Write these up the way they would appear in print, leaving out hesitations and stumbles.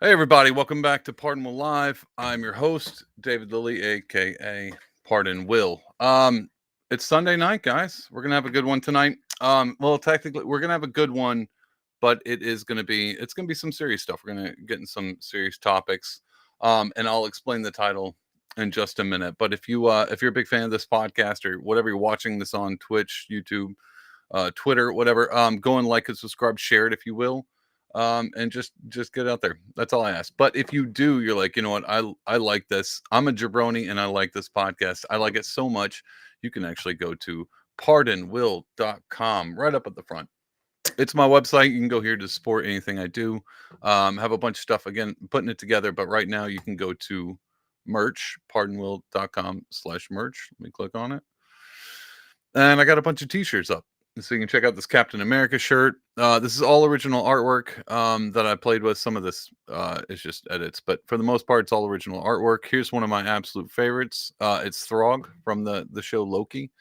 Hey everybody, welcome back to Pardon Will Live. I'm your host, David Lilly, aka Pardon Will. It's Sunday night, guys. We're gonna have a good one tonight. Well, technically, we're gonna have a good one, but it's gonna be some serious stuff. We're gonna get in some serious topics. And I'll explain the title in just a minute. But if you're a big fan of this podcast or whatever you're watching this on Twitch, YouTube, Twitter, whatever, go and like and subscribe, share it if you will, and just get out there. That's all I ask. But if you do, you're like, you know what, I like this. I'm a jabroni and I like this podcast. I like it so much. You can actually go to pardonwill.com right up at the front. It's my website. You can go here to support anything I do. Have a bunch of stuff again, putting it together. But right now you can go to merch, pardonwill.com/merch. Let me click on it. And I got a bunch of t-shirts up. So you can check out this Captain America shirt. This is all original artwork that I played with. Some of this is just edits, but for the most part, it's all original artwork. Here's one of my absolute favorites. It's Throg from the show Loki.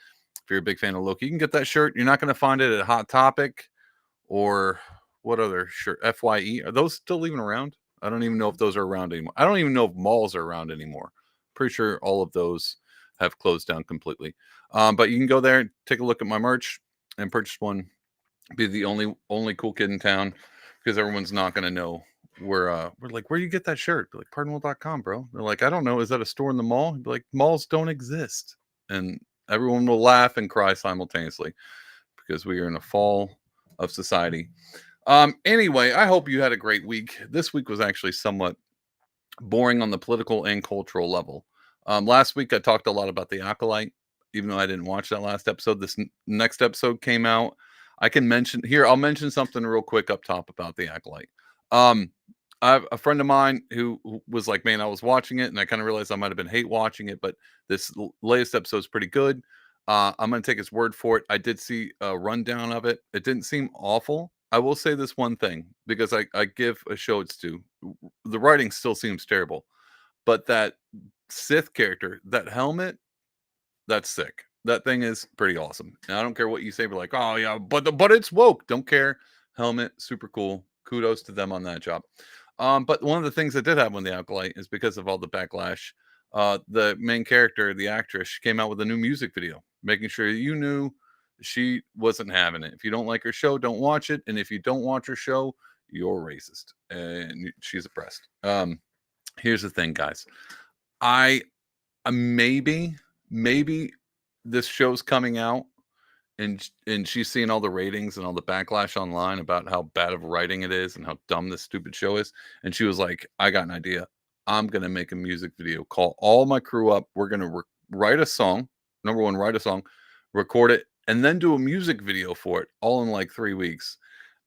If you're a big fan of Loki, you can get that shirt. You're not going to find it at Hot Topic or what other shirt? FYE. Are those still even around? I don't even know if those are around anymore. I don't even know if malls are around anymore. Pretty sure all of those have closed down completely. But you can go there, take a look at my merch, and purchase one. Be the only cool kid in town because everyone's not going to know. We're like, where do you get that shirt? Be like, pardonwill.com, bro. They're like, I don't know. Is that a store in the mall? Be like, malls don't exist. And everyone will laugh and cry simultaneously because we are in a fall of society. Anyway, I hope you had a great week. This week was actually somewhat boring on the political and cultural level. Last week I talked a lot about the Acolyte, even though I didn't watch that last episode. This next episode came out. I can mention here. I'll mention something real quick up top about the Acolyte. I have a friend of mine who was like, "Man, I was watching it, and I kind of realized I might have been hate watching it, but this latest episode is pretty good." I'm going to take his word for it. I did see a rundown of it. It didn't seem awful. I will say this one thing because I give a show its due. The writing still seems terrible, but that Sith character, that helmet, that's sick. That thing is pretty awesome. And I don't care what you say, but like, oh yeah, but it's woke. Don't care. Helmet, super cool. Kudos to them on that job. But one of the things that did happen with the Acolyte is because of all the backlash. The main character, the actress, she came out with a new music video, making sure you knew she wasn't having it. If you don't like her show, don't watch it. And if you don't watch her show, you're racist, and she's oppressed. Here's the thing, guys. I maybe this show's coming out and she's seeing all the ratings and all the backlash online about how bad of writing it is and how dumb this stupid show is. And she was like, I got an idea. I'm going to make a music video, call all my crew up. We're going to write a song. Number one, write a song, record it, and then do a music video for it all in like 3 weeks.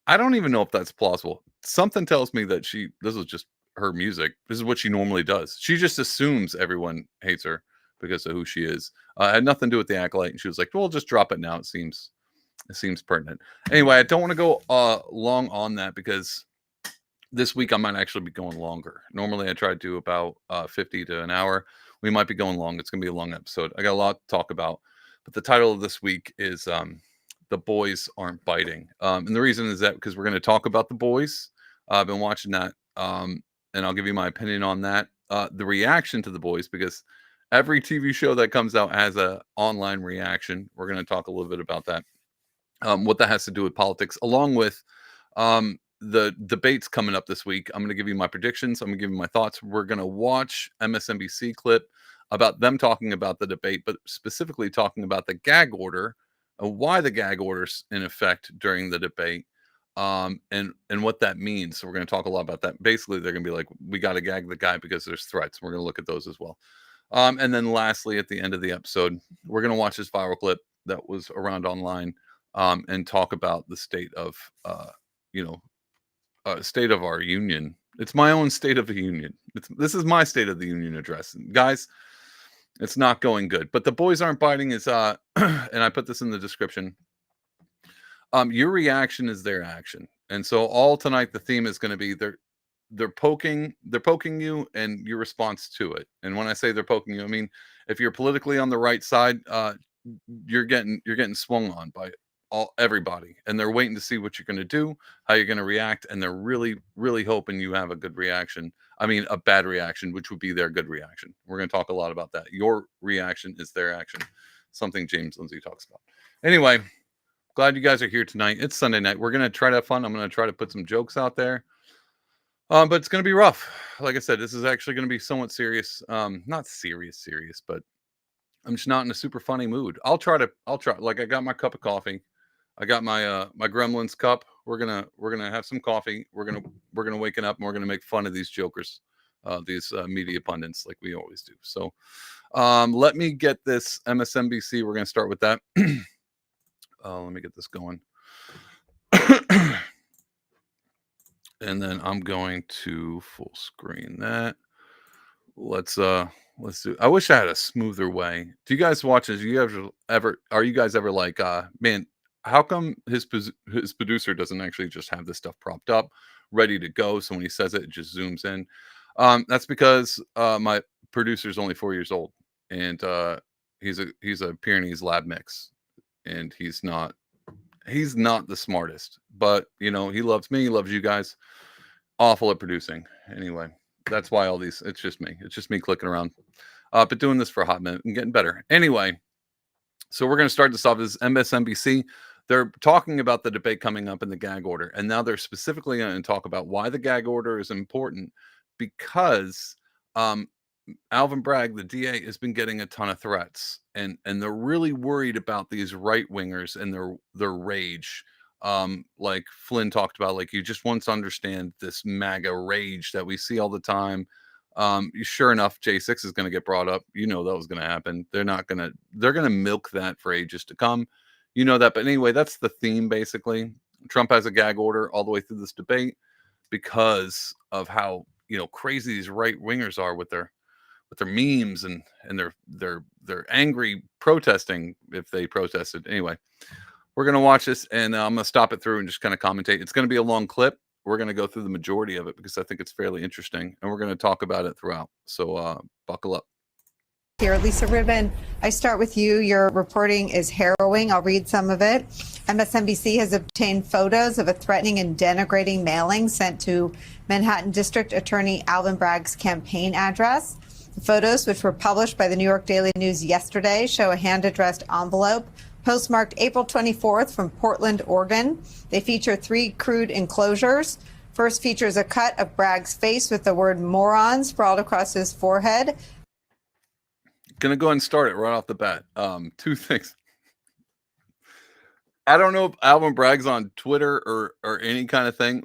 I don't even know if that's plausible. Something tells me that this was just her music. This is what she normally does. She just assumes everyone hates her because of who she is. It had nothing to do with the Acolyte. And she was like, well, just drop it now. It seems pertinent. Anyway, I don't want to go long on that because this week I might actually be going longer. Normally I try to do about 50 to an hour. We might be going long. It's going to be a long episode. I got a lot to talk about. But the title of this week is The Boys Aren't Biting. And the reason is that because we're going to talk about The Boys. I've been watching that. And I'll give you my opinion on that. The reaction to The Boys, because every TV show that comes out has a online reaction. We're going to talk a little bit about that. What that has to do with politics, along with the debates coming up this week. I'm going to give you my predictions. I'm going to give you my thoughts. We're going to watch MSNBC clip about them talking about the debate, but specifically talking about the gag order, why the gag order's in effect during the debate, and what that means. So we're going to talk a lot about that. Basically, they're going to be like, we got to gag the guy because there's threats. We're going to look at those as well. And then lastly, at the end of the episode, we're going to watch this viral clip that was around online, and talk about the state of, state of our union. It's my own state of the union. This is my state of the union address. And guys, it's not going good. But The Boys Aren't Biting is, and I put this in the description. Your reaction is their action. And so all tonight, the theme is going to be they're poking you and your response to it. And when I say they're poking you, I mean, if you're politically on the right side, you're getting swung on by everybody, and they're waiting to see what you're going to do, how you're going to react, and they're really, really hoping you have a good reaction. I mean, a bad reaction, which would be their good reaction. We're going to talk a lot about that. Your reaction is their action, something James Lindsay talks about. Anyway, glad you guys are here tonight. It's Sunday night. We're going to try to have fun. I'm going to try to put some jokes out there. But it's going to be rough. Like I said, this is actually going to be somewhat serious. Not serious, but I'm just not in a super funny mood. I'll try. Like, I got my cup of coffee. I got my my Gremlins cup. We're gonna have some coffee. We're gonna waken up and we're gonna make fun of these jokers, these media pundits, like we always do. So, let me get this MSNBC. We're gonna start with that. Let me get this going. And then I'm going to full screen that. Let's do. I wish I had a smoother way. Do you guys watch this? Are you guys ever like, man, how come his producer doesn't actually just have this stuff propped up, ready to go? So when he says it, it just zooms in. That's because my producer's only 4 years old, and he's a Pyrenees lab mix, and he's not the smartest, but he loves me, he loves you guys. Awful at producing. Anyway, that's why all these, it's just me clicking around, but doing this for a hot minute and getting better. Anyway, so we're going to start this off as MSNBC. They're talking about the debate coming up in the gag order, and now they're specifically going to talk about why the gag order is important, because Alvin Bragg, the DA, has been getting a ton of threats, and they're really worried about these right wingers and their rage. Like Flynn talked about, like, you just want to understand this MAGA rage that we see all the time. Sure enough, J6 is going to get brought up. That was going to happen. They're going to milk that for ages to come. That. But anyway, that's the theme, basically. Trump has a gag order all the way through this debate because of how, crazy these right wingers are with their memes and their angry protesting, if they protested. Anyway, we're going to watch this, and I'm going to stop it through and just kind of commentate. It's going to be a long clip. We're going to go through the majority of it because I think it's fairly interesting, and we're going to talk about it throughout. So buckle up. Here, Lisa Ribben, I start with you. Your reporting is harrowing. I'll read some of it. MSNBC has obtained photos of a threatening and denigrating mailing sent to Manhattan District Attorney Alvin Bragg's campaign address. The photos, which were published by the New York Daily News yesterday, show a hand-addressed envelope postmarked April 24th from Portland, Oregon. They feature 3 crude enclosures. First features a cut of Bragg's face with the word moron sprawled across his forehead. Gonna go ahead and start it right off the bat. 2 things. I don't know if Alvin Bragg's on Twitter or any kind of thing.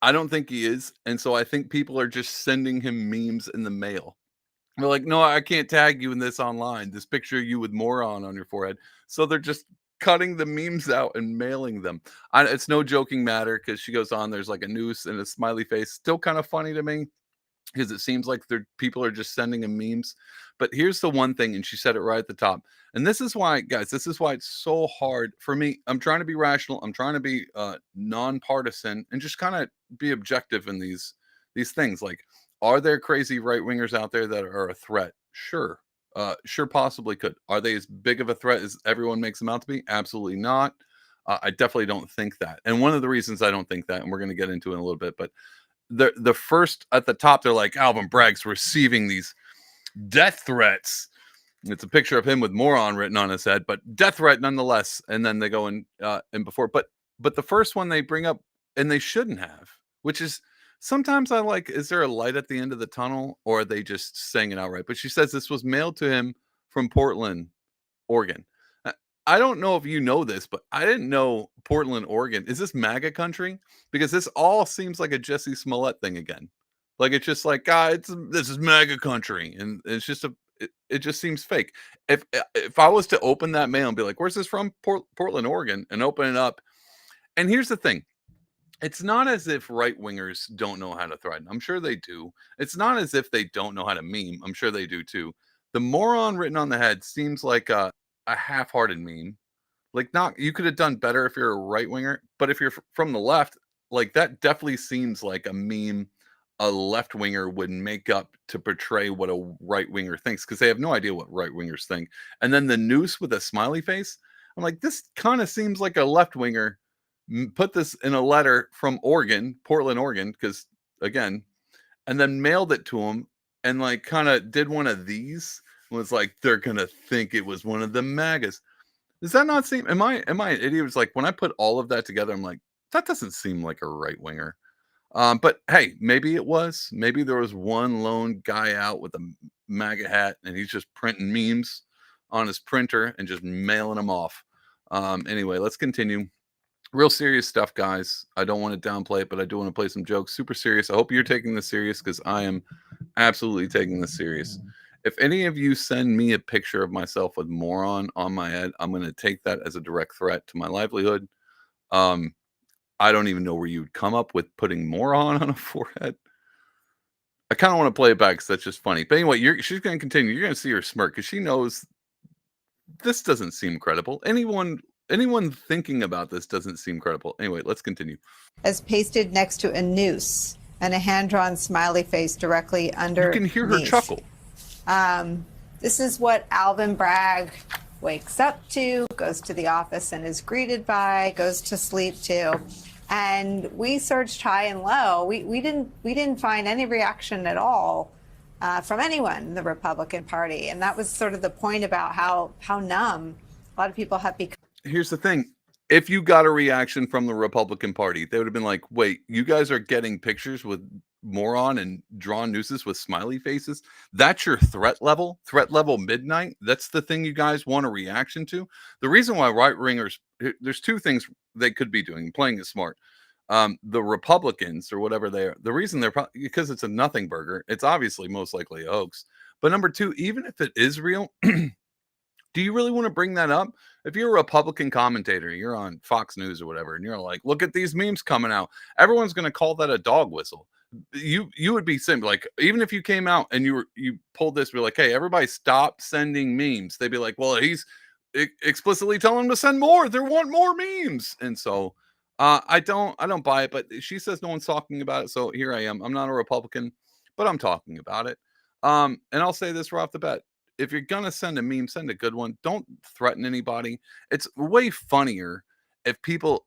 I don't think he is, and so I think people are just sending him memes in the mail. They're like, no, I can't tag you in this online. This picture of you with moron on your forehead. So they're just cutting the memes out and mailing them. It's no joking matter, because she goes on, there's like a noose and a smiley face. Still kind of funny to me, because it seems like people are just sending him memes. But here's the one thing, and she said it right at the top. And this is why, guys, it's so hard for me. I'm trying to be rational. I'm trying to be nonpartisan and just kind of be objective in these things. Like, are there crazy right wingers out there that are a threat? Sure. Sure, possibly could. Are they as big of a threat as everyone makes them out to be? Absolutely not. I definitely don't think that. And one of the reasons I don't think that, and we're going to get into it in a little bit, but the first at the top, they're like, Alvin Bragg's receiving these death threats. It's a picture of him with moron written on his head, but death threat nonetheless. And then they go in before, but the first one they bring up, and they shouldn't have, which is, sometimes I like, is there a light at the end of the tunnel, or are they just saying it outright? But she says this was mailed to him from Portland, Oregon. I don't know if you know this, but I didn't know Portland, Oregon. Is this MAGA country? Because this all seems like a Jesse Smollett thing again. Like, it's just like, this is MAGA country. And it's just it just seems fake. If I was to open that mail and be like, where's this from? Portland, Oregon, and open it up. And here's the thing. It's not as if right wingers don't know how to threaten. I'm sure they do. It's not as if they don't know how to meme. I'm sure they do too. The moron written on the head seems like a half-hearted meme. Like, not, you could have done better if you're a right winger, but if you're from the left, like, that definitely seems like a meme a left winger would make up to portray what a right winger thinks, because they have no idea what right wingers think. And then the noose with a smiley face. I'm like, this kind of seems like a left winger put this in a letter from Oregon, Portland, Oregon, because again, and then mailed it to him and like kind of did one of these. Was like, they're gonna think it was one of the MAGAs. Does that not seem? Am I an idiot? It's like when I put all of that together, I'm like, that doesn't seem like a right winger. But hey, maybe it was. Maybe there was one lone guy out with a MAGA hat, and he's just printing memes on his printer and just mailing them off. Anyway, let's continue. Real serious stuff, guys. I don't want to downplay it, but I do want to play some jokes. Super serious. I hope you're taking this serious because I am absolutely taking this serious. If any of you send me a picture of myself with moron on my head, I'm going to take that as a direct threat to my livelihood. I don't even know where you'd come up with putting moron on a forehead. I kind of want to play it back because that's just funny. But anyway, she's going to continue. You're going to see her smirk because she knows this doesn't seem credible. Anyone thinking about this doesn't seem credible. Anyway, let's continue. As pasted next to a noose and a hand-drawn smiley face directly under. You can hear her chuckle. This is what Alvin Bragg wakes up to, goes to the office and is greeted by, goes to sleep to. And we searched high and low. We didn't find any reaction at all from anyone in the Republican Party. And that was sort of the point about how numb a lot of people have become. Here's the thing. If you got a reaction from the Republican Party, they would have been like, wait, you guys are getting pictures with moron and drawn nooses with smiley faces? That's your threat level midnight? That's the thing you guys want a reaction to? The reason why right-wingers, there's two things they could be doing, playing it smart. The Republicans or whatever they are, the reason they're because it's a nothing burger, it's obviously most likely a hoax. But number two, even if it is real, do you really want to bring that up? If you're a Republican commentator, you're on Fox News or whatever, and you're like, look at these memes coming out. Everyone's going to call that a dog whistle. You would be simple. Like, even if you came out and you pulled this, be like, hey, everybody stop sending memes. They'd be like, well, he's explicitly telling them to send more. They want more memes. And so I don't buy it, but she says no one's talking about it. So here I am. I'm not a Republican, but I'm talking about it. And I'll say this right off the bat. If you're going to send a meme, send a good one. Don't threaten anybody. It's way funnier if people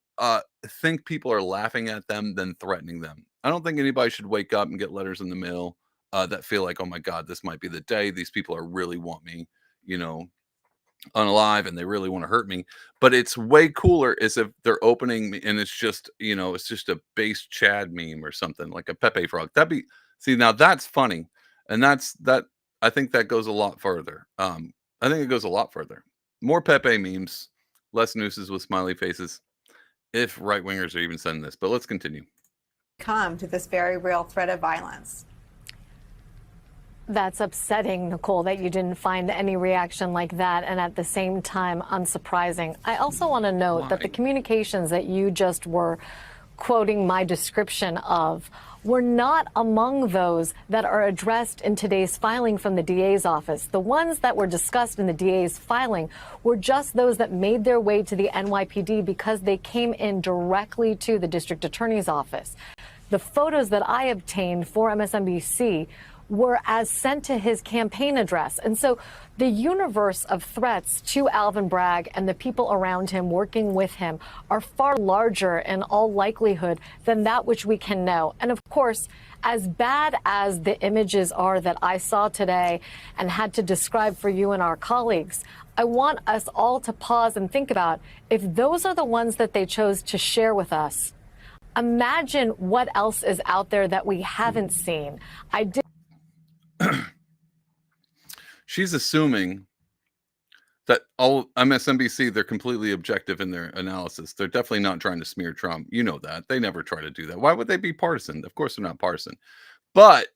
think people are laughing at them than threatening them. I don't think anybody should wake up and get letters in the mail that feel like, oh my God, this might be the day. These people are really want me, unalive, and they really want to hurt me. But it's way cooler is if they're opening me and it's just, it's just a base Chad meme or something like a Pepe frog. Now that's funny. And that. I think that goes a lot further. I think it goes a lot further. More Pepe memes, less nooses with smiley faces, if right-wingers are even sending this. But let's continue. Come to this very real threat of violence. That's upsetting, Nicole, that you didn't find any reaction like that, and at the same time, unsurprising. I also want to note that the communications that you just were quoting my description of were not among those that are addressed in today's filing from the DA's office. The ones that were discussed in the DA's filing were just those that made their way to the NYPD because they came in directly to the district attorney's office. The photos that I obtained for MSNBC were as sent to his campaign address. And so the universe of threats to Alvin Bragg and the people around him working with him are far larger in all likelihood than that which we can know. And of course, as bad as the images are that I saw today and had to describe for you and our colleagues, I want us all to pause and think about if those are the ones that they chose to share with us. Imagine what else is out there that we haven't seen. She's assuming that all MSNBC, they're completely objective in their analysis. They're definitely not trying to smear Trump. You know that. They never try to do that. Why would they be partisan? Of course they're not partisan. But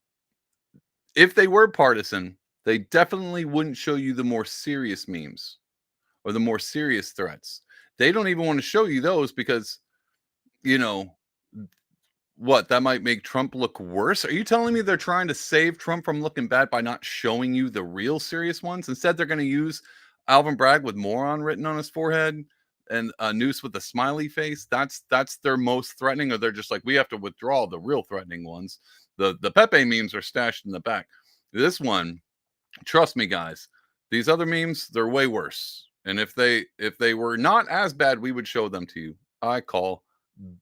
if they were partisan, they definitely wouldn't show you the more serious memes or the more serious threats. They don't even want to show you those because, what, that might make Trump look worse? Are you telling me they're trying to save Trump from looking bad by not showing you the real serious ones? Instead, they're going to use Alvin Bragg with moron written on his forehead and a noose with a smiley face. That's their most threatening, or they're just like, we have to withdraw the real threatening ones. The Pepe memes are stashed in the back. This one, trust me, guys, these other memes, they're way worse. And if they were not as bad, we would show them to you. I call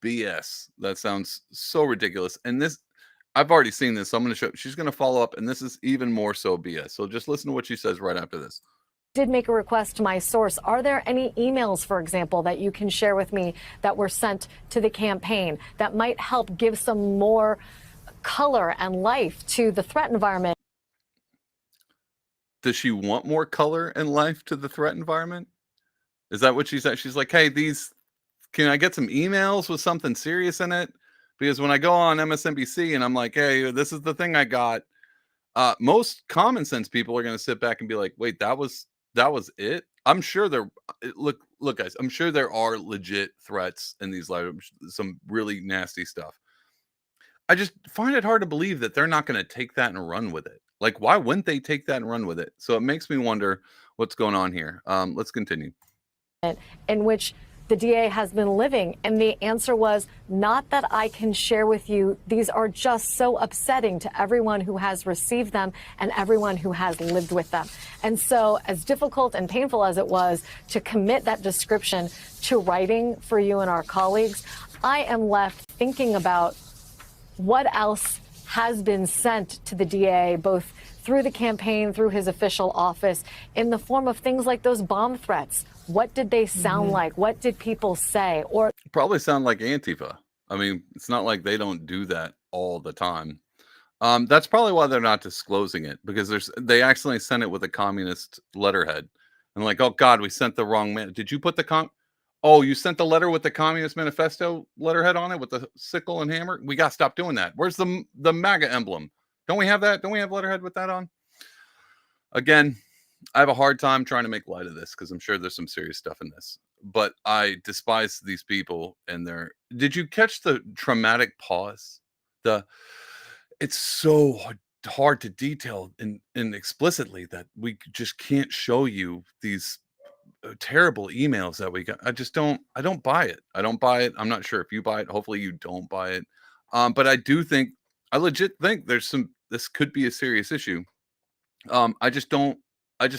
BS. That sounds so ridiculous. And this, I've already seen this, so I'm going to show. She's going to follow up, and this is even more so BS. So just listen to what she says right after this. Did make a request to my source. Are there any emails, for example, that you can share with me that were sent to the campaign that might help give some more color and life to the threat environment? Does she want more color and life to the threat environment? Is that what she said? She's like, hey, can I get some emails with something serious in it? Because when I go on MSNBC and I'm like, hey, this is the thing I got, most common sense people are going to sit back and be like, wait, that was it? I'm sure look, guys, I'm sure there are legit threats in these letters, some really nasty stuff. I just find it hard to believe that they're not going to take that and run with it. Like, why wouldn't they take that and run with it? So it makes me wonder what's going on here. Let's continue. In which the DA has been living. And the answer was, not that I can share with you. These are just so upsetting to everyone who has received them and everyone who has lived with them. And so as difficult and painful as it was to commit that description to writing for you and our colleagues, I am left thinking about what else has been sent to the DA, both through the campaign, through his official office, in the form of things like those bomb threats. What did they sound like? What did people say? Or probably sound like Antifa. I mean, it's not like they don't do that all the time. That's probably why they're not disclosing it, because they accidentally sent it with a communist letterhead. And like, oh God, we sent the wrong man. Did you put Oh, you sent the letter with the Communist Manifesto letterhead on it with the sickle and hammer? We got to stop doing that. Where's the MAGA emblem? Don't we have that? Don't we have letterhead with that on? Again, I have a hard time trying to make light of this because I'm sure there's some serious stuff in this. But I despise these people and their... Did you catch the traumatic pause? It's so hard to detail and explicitly that we just can't show you these terrible emails that we got. I don't buy it. I don't buy it. I'm not sure if you buy it. Hopefully you don't buy it. But I legit think this could be a serious issue. I just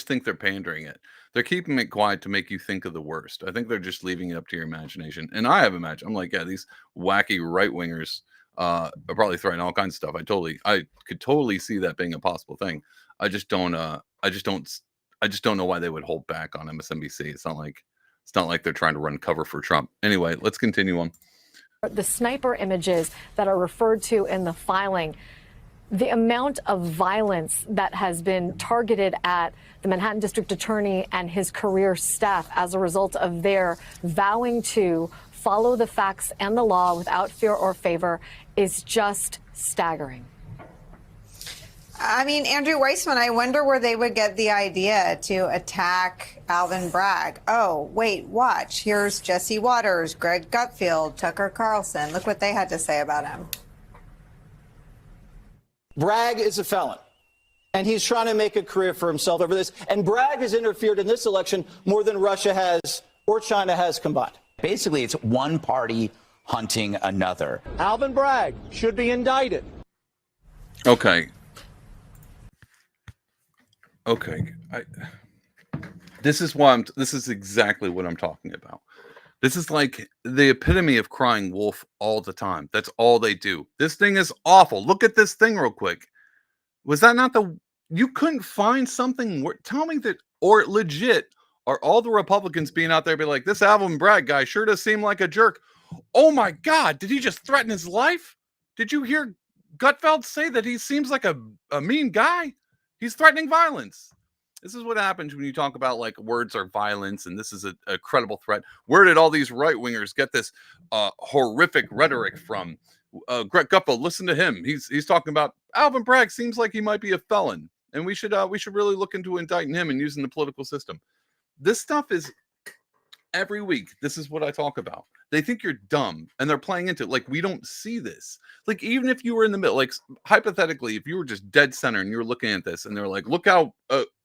think they're pandering it. They're keeping it quiet to make you think of the worst. I think they're just leaving it up to your imagination. And I have imagined, I'm like, yeah, these wacky right wingers are probably threatening all kinds of stuff. I could totally see that being a possible thing. I just don't know why they would hold back on MSNBC. It's not like they're trying to run cover for Trump. Anyway, let's continue on. The sniper images that are referred to in the filing, the amount of violence that has been targeted at the Manhattan District Attorney and his career staff as a result of their vowing to follow the facts and the law without fear or favor is just staggering. I mean, Andrew Weissman, I wonder where they would get the idea to attack Alvin Bragg. Oh, wait, watch. Here's Jesse Waters, Greg Gutfield, Tucker Carlson. Look what they had to say about him. Bragg is a felon, and he's trying to make a career for himself over this. And Bragg has interfered in this election more than Russia has or China has combined. Basically, it's one party hunting another. Alvin Bragg should be indicted. Okay. This is exactly what I'm talking about. This is like the epitome of crying wolf all the time. That's all they do. This thing is awful. Look at this thing real quick. Was that not you couldn't find something? Tell me that, or legit, are all the Republicans being out there be like, this Alvin Bragg guy sure does seem like a jerk. Oh my God, did he just threaten his life? Did you hear Gutfeld say that he seems like a mean guy? He's threatening violence. This is what happens when you talk about like words are violence and this is a credible threat. Where did all these right wingers get this horrific rhetoric from? Greg Gutfeld, listen to him. He's talking about Alvin Bragg seems like he might be a felon, and we should really look into indicting him and using the political system. This stuff is every week. This is what I talk about. They think you're dumb and they're playing into it. Like, we don't see this. Like, even if you were in the middle, like hypothetically, if you were just dead center and you were looking at this and they're like, look how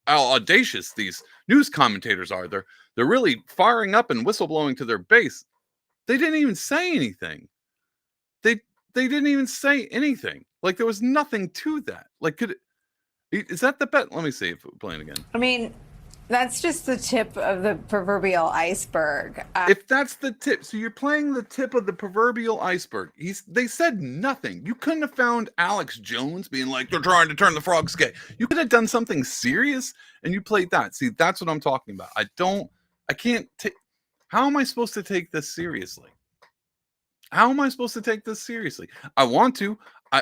audacious these news commentators are. They're really firing up and whistleblowing to their base. They didn't even say anything. They didn't even say anything. Like, there was nothing to that. Like, is that the bet? Let me see if we're playing again. I mean, That's just the tip of the proverbial iceberg. If that's the tip, so you're playing the tip of the proverbial iceberg. They said nothing. You couldn't have found Alex Jones being like, they're trying to turn the frogs gay. You could have done something serious and you played that. See, that's what I'm talking about. I can't take, how am I supposed to take this seriously? How am I supposed to take this seriously? I want to.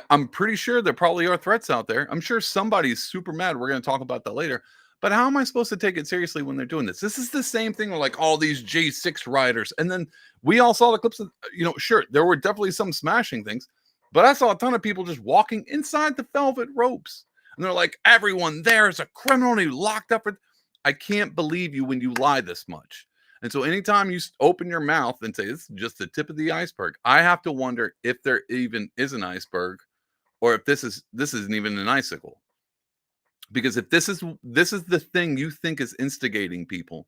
I'm pretty sure there probably are threats out there. I'm sure somebody's super mad. We're going to talk about that later. But how am I supposed to take it seriously when they're doing this? This is the same thing with like all these J6 riders. And then we all saw the clips of, sure, there were definitely some smashing things, but I saw a ton of people just walking inside the velvet ropes. And they're like, everyone there is a criminal and he locked up. I can't believe you when you lie this much. And so anytime you open your mouth and say, this is just the tip of the iceberg, I have to wonder if there even is an iceberg or if this isn't even an icicle. Because if this is the thing you think is instigating people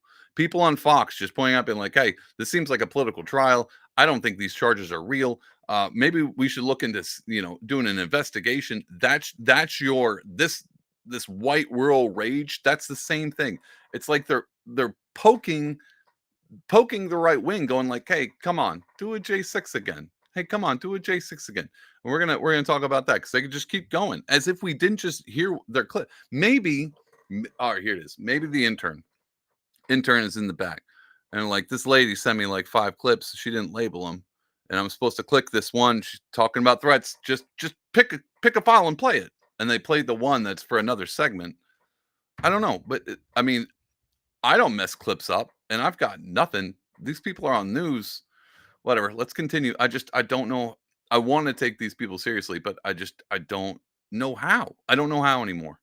on Fox just pointing up and like, hey, this seems like a political trial. I don't think these charges are real. Maybe we should look into, doing an investigation. That's your this white rural rage. That's the same thing. It's like they're poking the right wing, going like, hey, come on, do a J6 again. Hey, come on, do a J6 again. And we're gonna talk about that because they could just keep going as if we didn't just hear their clip. Maybe, all right, here it is. Maybe the intern is in the back, and like this lady sent me like 5 clips. She didn't label them, and I'm supposed to click this one. She's talking about threats. Just pick a file and play it. And they played the one that's for another segment. I don't know, but I mean, I don't mess clips up, and I've got nothing. These people are on news. Whatever. Let's continue. I don't know. I want to take these people seriously, but I don't know how. I don't know how anymore.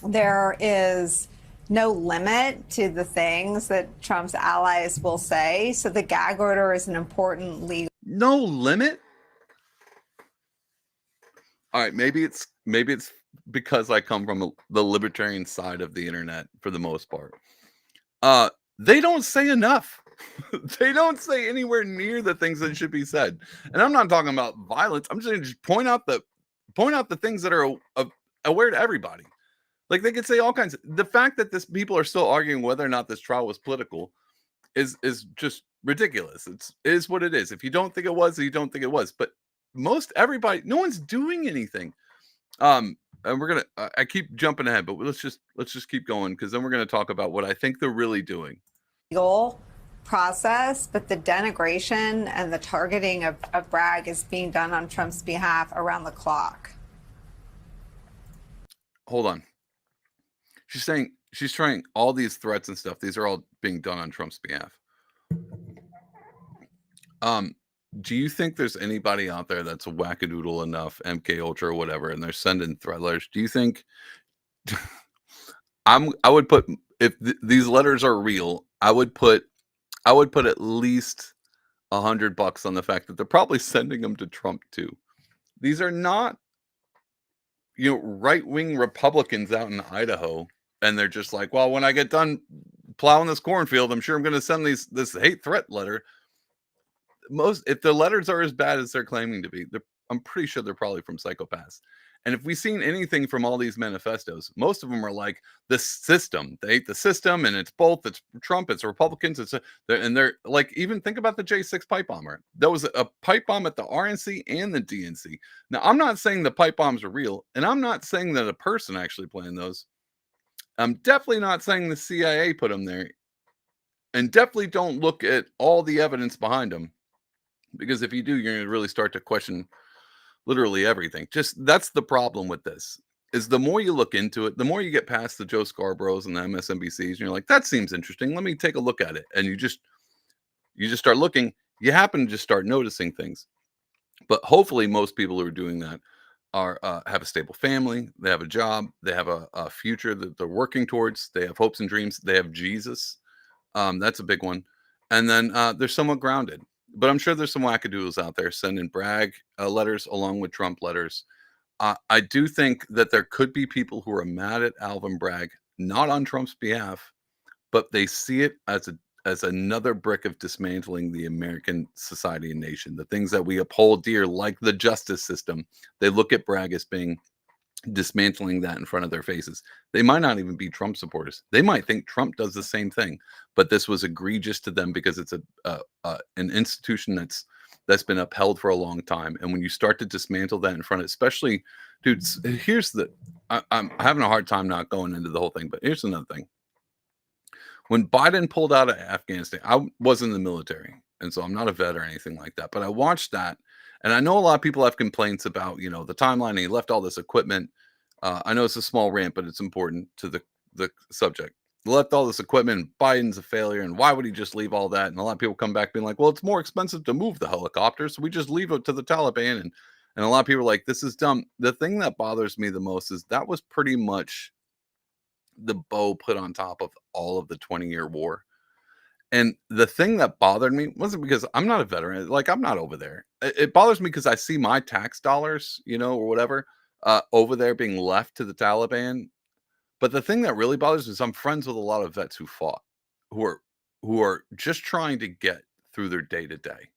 There is no limit to the things that Trump's allies will say. So the gag order is an important legal. No limit? All right, maybe it's because I come from the libertarian side of the internet for the most part. They don't say enough. They don't say anywhere near the things that should be said. And I'm not talking about violence. I'm just saying just point out the things that are aware to everybody. Like they could say all kinds. The fact that people are still arguing whether or not this trial was political is just ridiculous. It is what it is. If you don't think it was, you don't think it was. But everybody, no one's doing anything. And we're gonna. I keep jumping ahead, but let's just keep going because then we're gonna talk about what I think they're really doing. Legal process, but the denigration and the targeting of Bragg is being done on Trump's behalf around the clock. Hold on. She's saying she's trying all these threats and stuff. These are all being done on Trump's behalf. Do you think there's anybody out there that's a wackadoodle enough, MK Ultra or whatever, and they're sending threat letters? Do you think I would put if these letters are real, I would put at least $100 on the fact that they're probably sending them to Trump too. These are not, right-wing Republicans out in Idaho, and they're just like, well, when I get done plowing this cornfield, I'm sure I'm going to send this hate threat letter. If the letters are as bad as they're claiming to be, I'm pretty sure they're probably from psychopaths. And if we've seen anything from all these manifestos, most of them are like the system. They hate the system, and it's both. It's Trump, it's Republicans, and they're like, even think about the J6 pipe bomber. There was a pipe bomb at the RNC and the DNC. Now, I'm not saying the pipe bombs are real, and I'm not saying that a person actually planned those. I'm definitely not saying the CIA put them there, and definitely don't look at all the evidence behind them, because if you do, you're going to really start to question literally everything. Just that's the problem with this, is the more you look into it, the more you get past the Joe Scarboroughs and the MSNBCs, and you're like, that seems interesting. Let me take a look at it. And you just start looking. You happen to just start noticing things. But hopefully most people who are doing that are have a stable family. They have a job. They have a future that they're working towards. They have hopes and dreams. They have Jesus. That's a big one. And then they're somewhat grounded. But I'm sure there's some wackadoodles out there sending Bragg letters along with Trump letters. I do think that there could be people who are mad at Alvin Bragg, not on Trump's behalf, but they see it as another brick of dismantling the American society and nation. The things that we uphold dear, like the justice system, they look at Bragg as being dismantling that in front of their faces. They might not even be Trump supporters. They might think Trump does the same thing, but this was egregious to them because it's an institution that's been upheld for a long time. And when you start to dismantle that in front of, especially, dude, here's the I'm having a hard time not going into the whole thing, but here's another thing. When Biden pulled out of Afghanistan, I was in the military, and so I'm not a vet or anything like that. But I watched that, and I know a lot of people have complaints about, the timeline. And he left all this equipment. I know it's a small rant, but it's important to the subject. He left all this equipment. Biden's a failure, and why would he just leave all that? And a lot of people come back being like, "Well, it's more expensive to move the helicopter, so we just leave it to the Taliban." And a lot of people are like, "This is dumb." The thing that bothers me the most is that was pretty much the bow put on top of all of the 20-year war. And the thing that bothered me wasn't because I'm not a veteran. Like, I'm not over there. It bothers me because I see my tax dollars, or whatever, over there being left to the Taliban. But the thing that really bothers me is I'm friends with a lot of vets who fought, who are just trying to get through their day to day.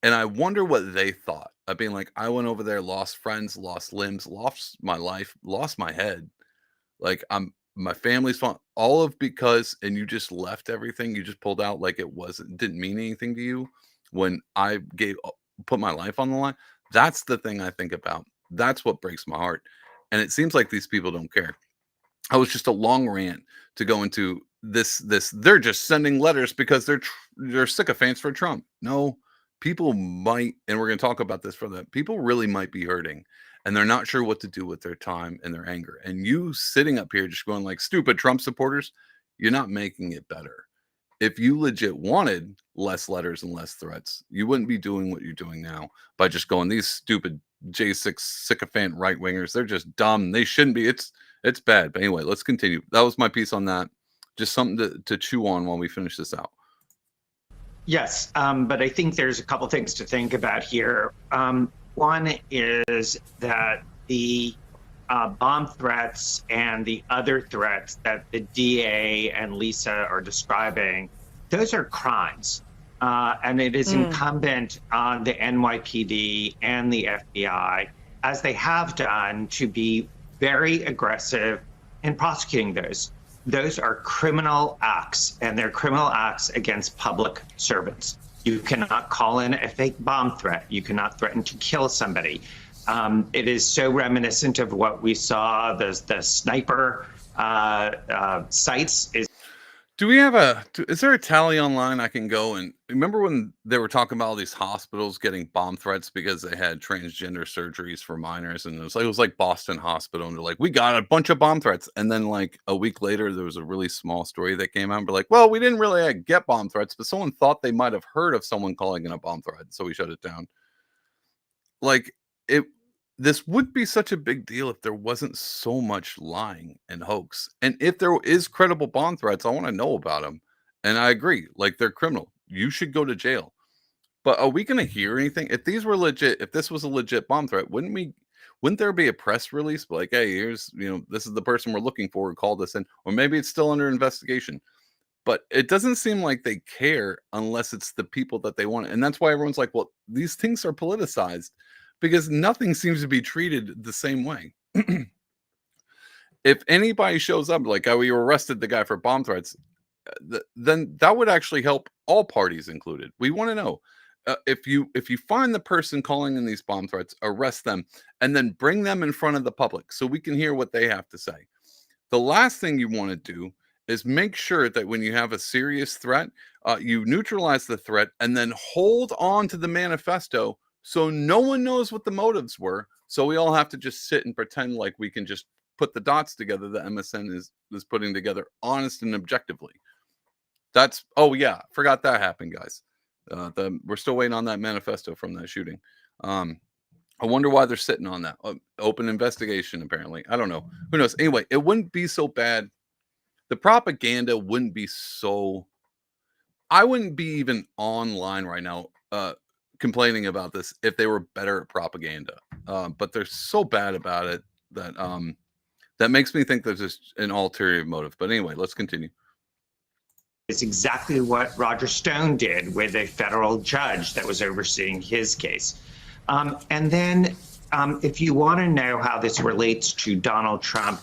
And I wonder what they thought of being like, I went over there, lost friends, lost limbs, lost my life, lost my head. Like, my family's fine, all of because, and you just left everything. You just pulled out like it didn't mean anything to you when I put my life on the line. That's the thing I think about. That's what breaks my heart. And it seems like these people don't care. I was just a long rant to go into this. They're just sending letters because they're sycophants for Trump. No, people might, and we're going to talk about this further. People really might be hurting. And they're not sure what to do with their time and their anger. And you sitting up here just going like, stupid Trump supporters, you're not making it better. If you legit wanted less letters and less threats, you wouldn't be doing what you're doing now by just going, these stupid J6 sycophant right wingers, they're just dumb. They shouldn't be. It's bad. But anyway, let's continue. That was my piece on that. Just something to chew on while we finish this out. Yes, but I think there's a couple things to think about here. One is that the bomb threats and the other threats that the DA and Lisa are describing, those are crimes. And it is incumbent on the NYPD and the FBI, as they have done, to be very aggressive in prosecuting those. Those are criminal acts, and they're criminal acts against public servants. You cannot call in a fake bomb threat. You cannot threaten to kill somebody. It is so reminiscent of what we saw, the sniper sites. Is there a tally online I can go and remember when they were talking about all these hospitals getting bomb threats because they had transgender surgeries for minors, and it was like Boston Hospital, and they're like, we got a bunch of bomb threats, and then like a week later there was a really small story that came out and we're like, well, we didn't really get bomb threats, but someone thought they might have heard of someone calling in a bomb threat, so we shut it down. Like, this would be such a big deal if there wasn't so much lying and hoax. And if there is credible bomb threats, I want to know about them. And I agree, like, they're criminal. You should go to jail. But are we going to hear anything? If these were legit, if this was a legit bomb threat, wouldn't there be a press release like, hey, here's, this is the person we're looking for who called us in, or maybe it's still under investigation. But it doesn't seem like they care unless it's the people that they want. And that's why everyone's like, well, these things are politicized, because nothing seems to be treated the same way. If anybody shows up like, oh, we arrested the guy for bomb threats, then that would actually help all parties included. We want to know if you find the person calling in these bomb threats, arrest them and then bring them in front of the public so we can hear what they have to say. The last thing you want to do is make sure that when you have a serious threat, you neutralize the threat and then hold on to the manifesto so no one knows what the motives were. So we all have to just sit and pretend like we can just put the dots together that MSN is putting together honest and objectively. Oh yeah, forgot that happened, guys. We're still waiting on that manifesto from that shooting. I wonder why they're sitting on that. Open investigation, apparently. I don't know. Who knows? Anyway, it wouldn't be so bad. The propaganda wouldn't be so... I wouldn't be even online right now complaining about this if they were better at propaganda. But they're so bad about it that that makes me think there's just an ulterior motive. But anyway, let's continue. It's exactly what Roger Stone did with a federal judge that was overseeing his case. And then if you want to know how this relates to Donald Trump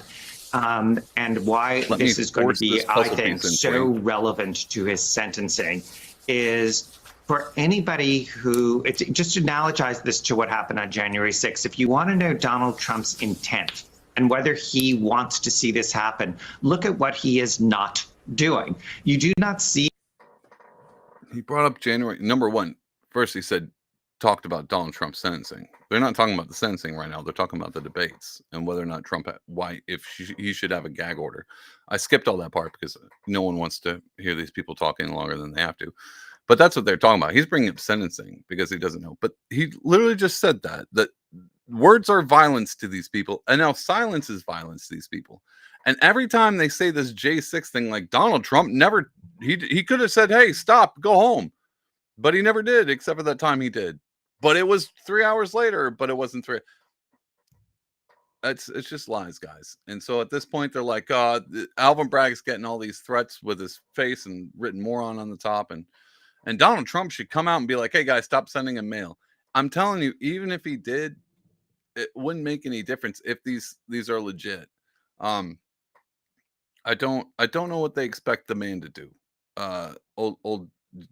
and why this is going to be, I think, so relevant to his sentencing, is for anybody who, just to analogize this to what happened on January 6th, if you want to know Donald Trump's intent and whether he wants to see this happen, look at what he is not doing. You do not see. He brought up January. Number one, first he talked about Donald Trump's sentencing. They're not talking about the sentencing right now. They're talking about the debates and whether or not Trump, he should have a gag order. I skipped all that part because no one wants to hear these people talking longer than they have to. But that's what they're talking about. He's bringing up sentencing because he doesn't know. But he literally just said that words are violence to these people, and now silence is violence to these people. And every time they say this J6 thing, like Donald Trump never, he could have said, hey, stop, go home. But he never did, except for that time he did. But it was 3 hours later, but it wasn't 3. It's just lies, guys. And so at this point, they're like, Alvin Bragg's getting all these threats with his face and written moron on the top. And Donald Trump should come out and be like, hey, guys, stop sending him mail. I'm telling you, even if he did, it wouldn't make any difference if these are legit. I don't know what they expect the man to do. Old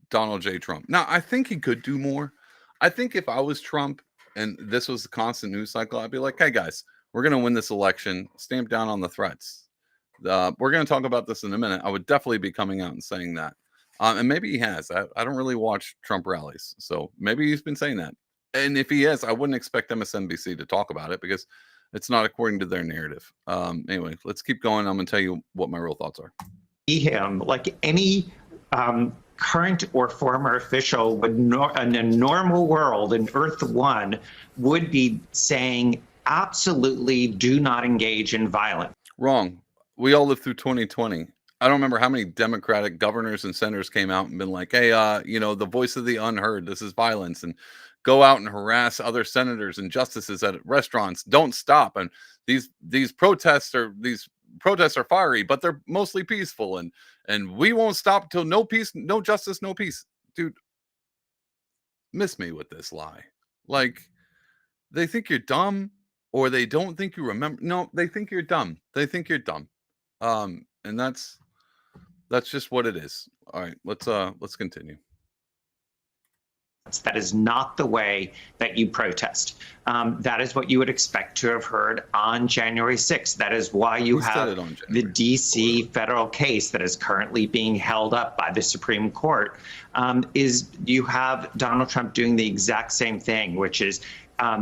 Donald J. Trump. Now, I think he could do more. I think if I was Trump and this was the constant news cycle, I'd be like, hey, guys, we're going to win this election. Stamp down on the threats. We're going to talk about this in a minute. I would definitely be coming out and saying that. And maybe he has. I don't really watch Trump rallies. So maybe he's been saying that. And if he has, I wouldn't expect MSNBC to talk about it because it's not according to their narrative. Anyway, let's keep going. I'm going to tell you what my real thoughts are. Him, like any current or former official would in a normal world in Earth One would be saying absolutely do not engage in violence. Wrong. We all lived through 2020. I don't remember how many Democratic governors and senators came out and been like, hey, the voice of the unheard, this is violence, and go out and harass other senators and justices at restaurants. Don't stop. And these protests are fiery, but they're mostly peaceful, and we won't stop till no peace, no justice, no peace. Dude, miss me with this lie. Like, they think you're dumb, or they don't think you remember. No, they think you're dumb. They think you're dumb. And that's just what it is. All right, let's continue. That is not the way that you protest. That is what you would expect to have heard on January 6th. That is why you have the D.C. federal case that is currently being held up by the Supreme Court. Is you have Donald Trump doing the exact same thing, which is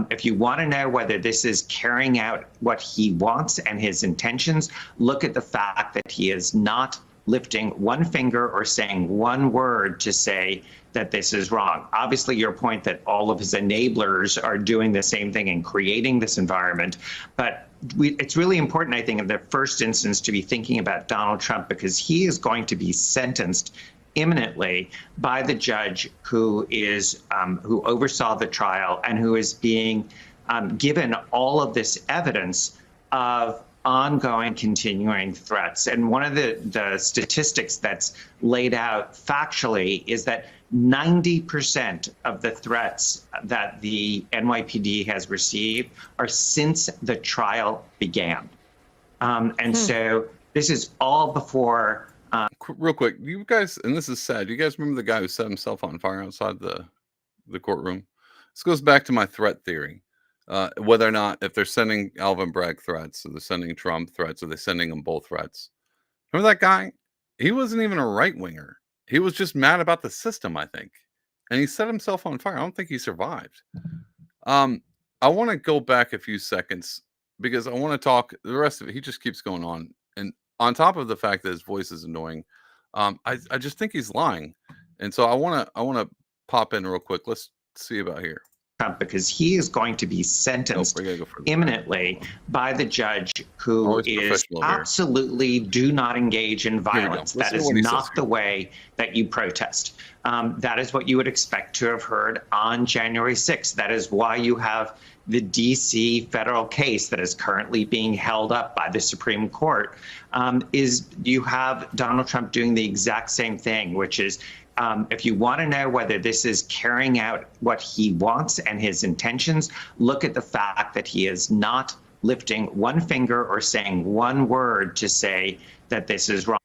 if you want to know whether this is carrying out what he wants and his intentions, look at the fact that he is not lifting one finger or saying one word to say that this is wrong. Obviously, your point that all of his enablers are doing the same thing and creating this environment. But it's really important, I think, in the first instance to be thinking about Donald Trump, because he is going to be sentenced imminently by the judge who oversaw the trial and who is being given all of this evidence of ongoing, continuing threats. And one of the statistics that's laid out factually is that 90% of the threats that the NYPD has received are since the trial began. So this is all before. Real quick, you guys, and this is sad, you guys remember the guy who set himself on fire outside the courtroom? This goes back to my threat theory. Whether or not, if they're sending Alvin Bragg threats, or they're sending Trump threats, or they're sending them both threats. Remember that guy? He wasn't even a right-winger. He was just mad about the system, I think. And he set himself on fire. I don't think he survived. I want to go back a few seconds because I want to talk the rest of it. He just keeps going on. And on top of the fact that his voice is annoying, I just think he's lying. And so I want to pop in real quick. Let's see about here. Trump, because he is going to be sentenced imminently by the judge who is absolutely do not engage in violence. That is not the way that you protest. That is what you would expect to have heard on January 6th. That is why you have the D.C. federal case that is currently being held up by the Supreme Court. Is you have Donald Trump doing the exact same thing, which is If you want to know whether this is carrying out what he wants and his intentions, look at the fact that he is not lifting one finger or saying one word to say that this is wrong.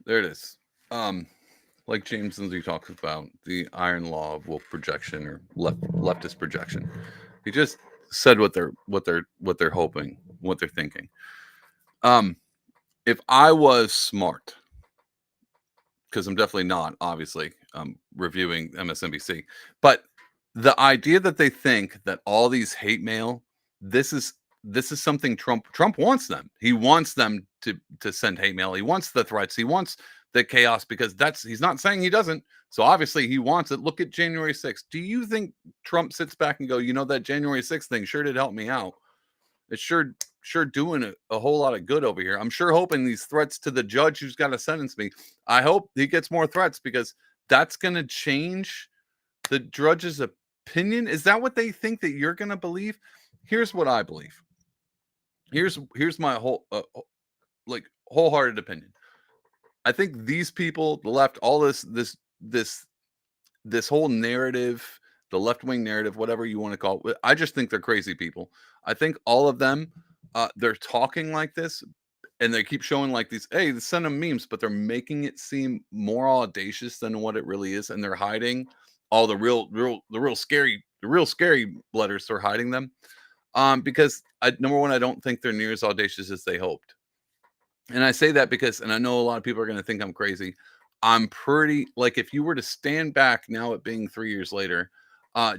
There it is. Like James Lindsay talks about the iron law of wolf projection or leftist projection. He just said what they're hoping, what they're thinking. If I was smart, because I'm definitely not, obviously, reviewing MSNBC, but the idea that they think that all these hate mail, this is something Trump wants them. He wants them to send hate mail. He wants the threats. He wants the chaos, because he's not saying he doesn't. So obviously he wants it. Look at January 6th. Do you think Trump sits back and go, that January 6th thing sure did help me out? It's sure doing a whole lot of good over here. I'm sure hoping these threats to the judge who's got to sentence me, I hope he gets more threats, because that's going to change the judge's opinion. Is that what they think that you're going to believe? Here's what I believe. Here's my whole wholehearted opinion. I think these people, the left, all this whole narrative, the left-wing narrative, whatever you want to call it, I just think they're crazy people. I think all of them, they're talking like this, and they keep showing like these, hey, send them memes, but they're making it seem more audacious than what it really is, and they're hiding all the real scary letters. They're hiding them, because number one, I don't think they're near as audacious as they hoped. And I say that because, and I know a lot of people are going to think I'm crazy. I'm pretty, like, if you were to stand back now, it being 3 years later,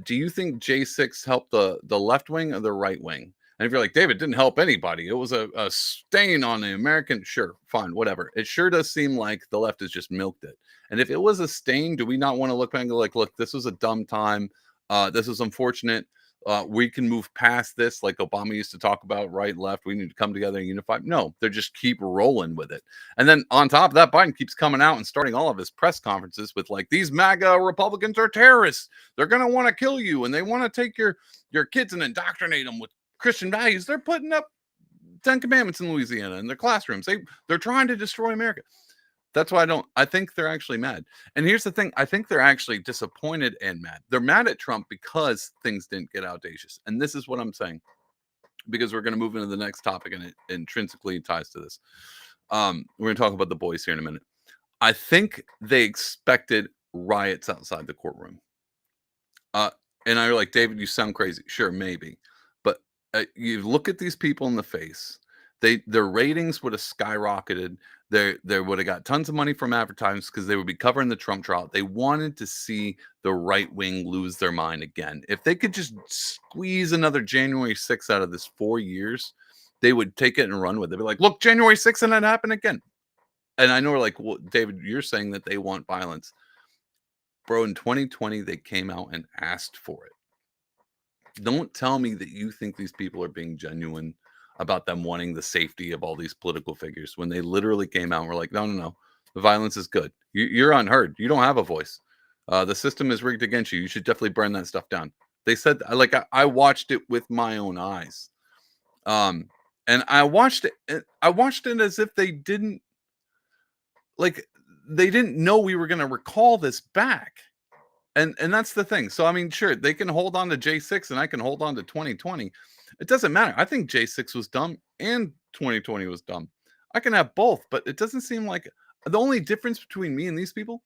do you think J6 helped the left wing or the right wing? And if you're like, David, didn't help anybody, it was a stain on the American, sure, fine, whatever. It sure does seem like the left has just milked it. And if it was a stain, do we not want to look back and go like, look, this was a dumb time. This was unfortunate. We can move past this, like Obama used to talk about, right, left. We need to come together and unify. No, they just keep rolling with it. And then on top of that, Biden keeps coming out and starting all of his press conferences with like, these MAGA Republicans are terrorists. They're going to want to kill you, and they want to take your kids and indoctrinate them with Christian values. They're putting up 10 commandments in Louisiana in their classrooms. They're trying to destroy America. That's why I think they're actually mad. And here's the thing. I think they're actually disappointed and mad. They're mad at Trump because things didn't get audacious. And this is what I'm saying, because we're going to move into the next topic, and it intrinsically ties to this. We're going to talk about the boys here in a minute. I think they expected riots outside the courtroom. And I'm like, David, you sound crazy. Sure, maybe. But you look at these people in the face. Their ratings would have skyrocketed. They would have got tons of money from advertisers, because they would be covering the Trump trial. They wanted to see the right wing lose their mind again. If they could just squeeze another January 6th out of this 4 years, they would take it and run with it. They'd be like, look, January 6th, and it happened again. And I know we're like, well, David, you're saying that they want violence. Bro, in 2020, they came out and asked for it. Don't tell me that you think these people are being genuine about them wanting the safety of all these political figures, when they literally came out and were like, no, the violence is good. You're unheard. You don't have a voice. The system is rigged against you. You should definitely burn that stuff down. They said, like, I watched it with my own eyes. And I watched it as if they didn't know we were going to recall this back. And that's the thing. So, I mean, sure, they can hold on to J6 and I can hold on to 2020. It doesn't matter. I think J6 was dumb and 2020 was dumb. I can have both, but it doesn't seem like the only difference between me and these people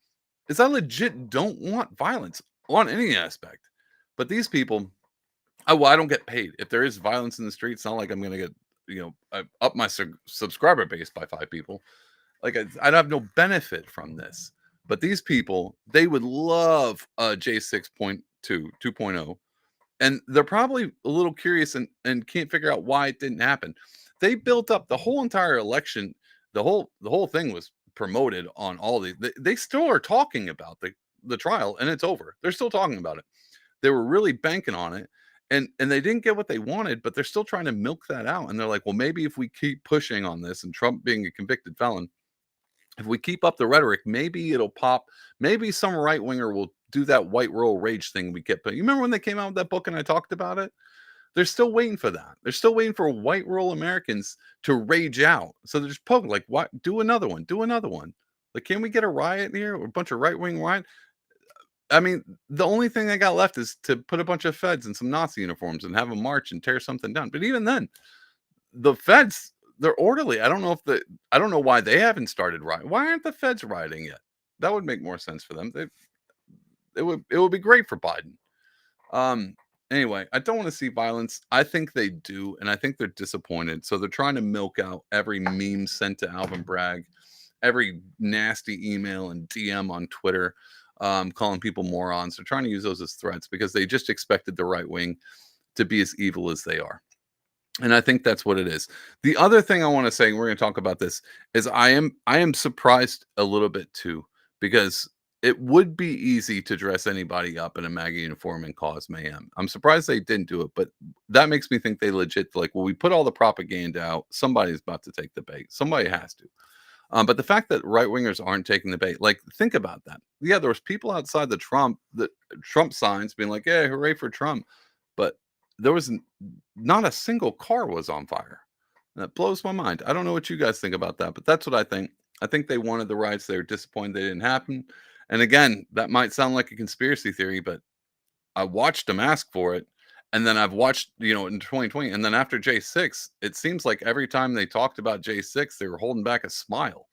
is I legit don't want violence on any aspect. But these people, I don't get paid. If there is violence in the streets, it's not like I'm going to get, up my subscriber base by 5 people. Like, I'd have no benefit from this. But these people, they would love J6.2, 2.0. And they're probably a little curious and can't figure out why it didn't happen. They built up the whole entire election. The whole thing was promoted on all these. They still are talking about the trial, and it's over. They're still talking about it. They were really banking on it. And they didn't get what they wanted, but they're still trying to milk that out. And they're like, well, maybe if we keep pushing on this, and Trump being a convicted felon, if we keep up the rhetoric, maybe it'll pop. Maybe some right winger will do that white rural rage thing we kept. You remember when they came out with that book and I talked about it? They're still waiting for that. They're still waiting for white rural Americans to rage out. So they're just poking like, what? Do another one. Do another one. Like, can we get a riot here? A bunch of right-wing riot? I mean, the only thing they got left is to put a bunch of feds in some Nazi uniforms and have them march and tear something down. But even then, the feds, they're orderly. I don't know why they haven't started rioting. Why aren't the feds rioting yet? That would make more sense for them. It would be great for Biden. Anyway, I don't want to see violence. I think they do, and I think they're disappointed. So they're trying to milk out every meme sent to Alvin Bragg, every nasty email and DM on Twitter, calling people morons. They're trying to use those as threats because they just expected the right wing to be as evil as they are. And I think that's what it is. The other thing I want to say, and we're going to talk about this, is I am surprised a little bit too, because it would be easy to dress anybody up in a MAGA uniform and cause mayhem. I'm surprised they didn't do it, but that makes me think they legit like, well, we put all the propaganda out. Somebody's about to take the bait. Somebody has to. But the fact that right wingers aren't taking the bait, like, think about that. Yeah, there was people outside the Trump signs being like, "Yeah, hooray for Trump," but there was not a single car was on fire. That blows my mind. I don't know what you guys think about that, but that's what I think. I think they wanted the riots. They were disappointed they didn't happen. And again, that might sound like a conspiracy theory, but I watched them ask for it. And then I've watched, in 2020. And then after J6, it seems like every time they talked about J6, they were holding back a smile.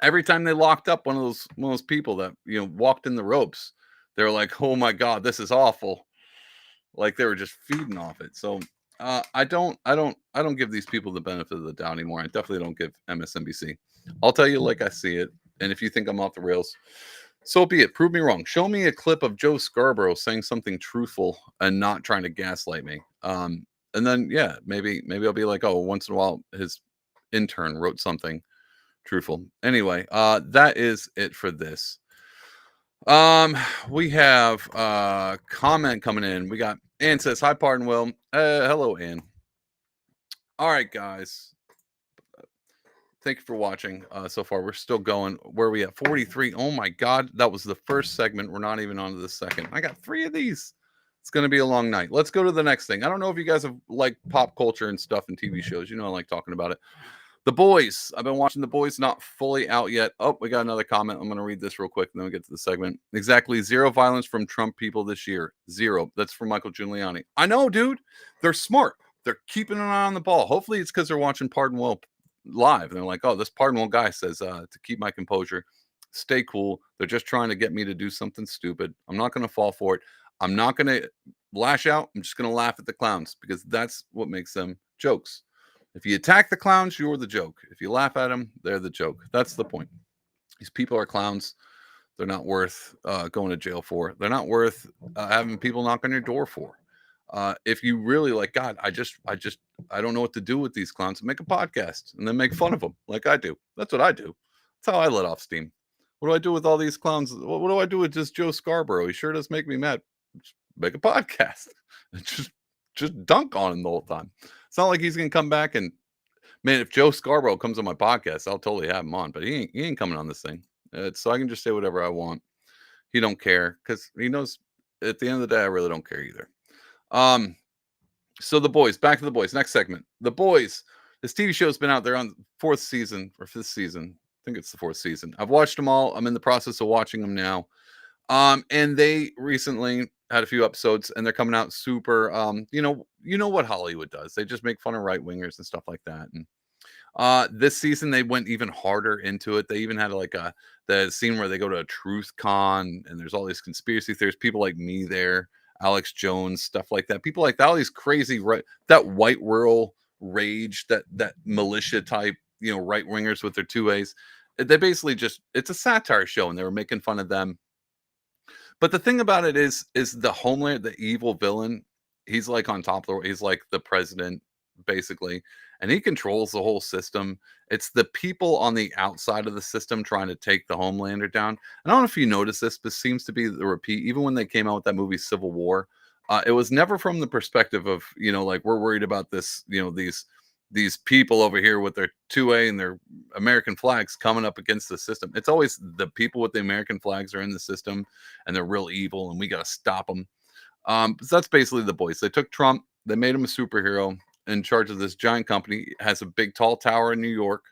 Every time they locked up one of those people that, walked in the ropes, they were like, "Oh my God, this is awful." Like they were just feeding off it. So I don't give these people the benefit of the doubt anymore. I definitely don't give MSNBC. I'll tell you like I see it. And if you think I'm off the rails, so be it. Prove me wrong. Show me a clip of Joe Scarborough saying something truthful and not trying to gaslight me. And then maybe I'll be like, oh, once in a while his intern wrote something truthful. Anyway, that is it for this. We have a comment coming in. We got Ann says, "Hi, Pardon Will." Hello, Ann. All right, guys. Thank you for watching so far. We're still going. Where are we at? 43. Oh my God. That was the first segment. We're not even on to the second. I got 3 of these. It's going to be a long night. Let's go to the next thing. I don't know if you guys have like pop culture and stuff and TV shows. I like talking about it. The Boys. I've been watching The Boys, not fully out yet. Oh, we got another comment. I'm going to read this real quick and then we get to the segment. Exactly 0 violence from Trump people this year. 0. That's from Michael Giuliani. I know, dude. They're smart. They're keeping an eye on the ball. Hopefully it's because they're watching Pardon Will live. And they're like, oh, this Pardon Will guy says to keep my composure. Stay cool. They're just trying to get me to do something stupid. I'm not going to fall for it. I'm not going to lash out. I'm just going to laugh at the clowns because that's what makes them jokes. If you attack the clowns, you're the joke. If you laugh at them, they're the joke. That's the point. These people are clowns. They're not worth going to jail for. They're not worth having people knock on your door for. If you really like, God, I don't know what to do with these clowns. Make a podcast and then make fun of them like I do. That's what I do. That's how I let off steam. What do I do with all these clowns? What do I do with just Joe Scarborough? He sure does make me mad. Just make a podcast. Just dunk on him the whole time. It's not like he's gonna come back and, man, if Joe Scarborough comes on my podcast, I'll totally have him on. But he ain't coming on this thing. So I can just say whatever I want. He don't care because he knows at the end of the day I really don't care either. So The Boys. Back to The Boys. Next segment. The Boys. This TV show's been out there on 4th season or 5th season. I think it's the 4th season. I've watched them all. I'm in the process of watching them now. And they recently had a few episodes and they're coming out super, you know what Hollywood does. They just make fun of right wingers and stuff like that. And this season they went even harder into it. They even had like the scene where they go to a truth con and there's all these conspiracy theories, people like me there, Alex Jones, stuff like that. People like that, all these crazy that white rural rage, that militia type, right wingers with their 2As. They basically it's a satire show and they were making fun of them. But the thing about it is the Homeland, the evil villain, he's like on top of the world. He's like the president, basically, and he controls the whole system. It's the people on the outside of the system trying to take the Homelander down. And I don't know if you notice this, but seems to be the repeat. Even when they came out with that movie Civil War, it was never from the perspective of, like we're worried about this, these people over here with their 2A and their American flags coming up against the system. It's always the people with the American flags are in the system and they're real evil and we got to stop them. So that's basically The Boys. They took Trump, they made him a superhero in charge of this giant company. It has a big tall tower in New York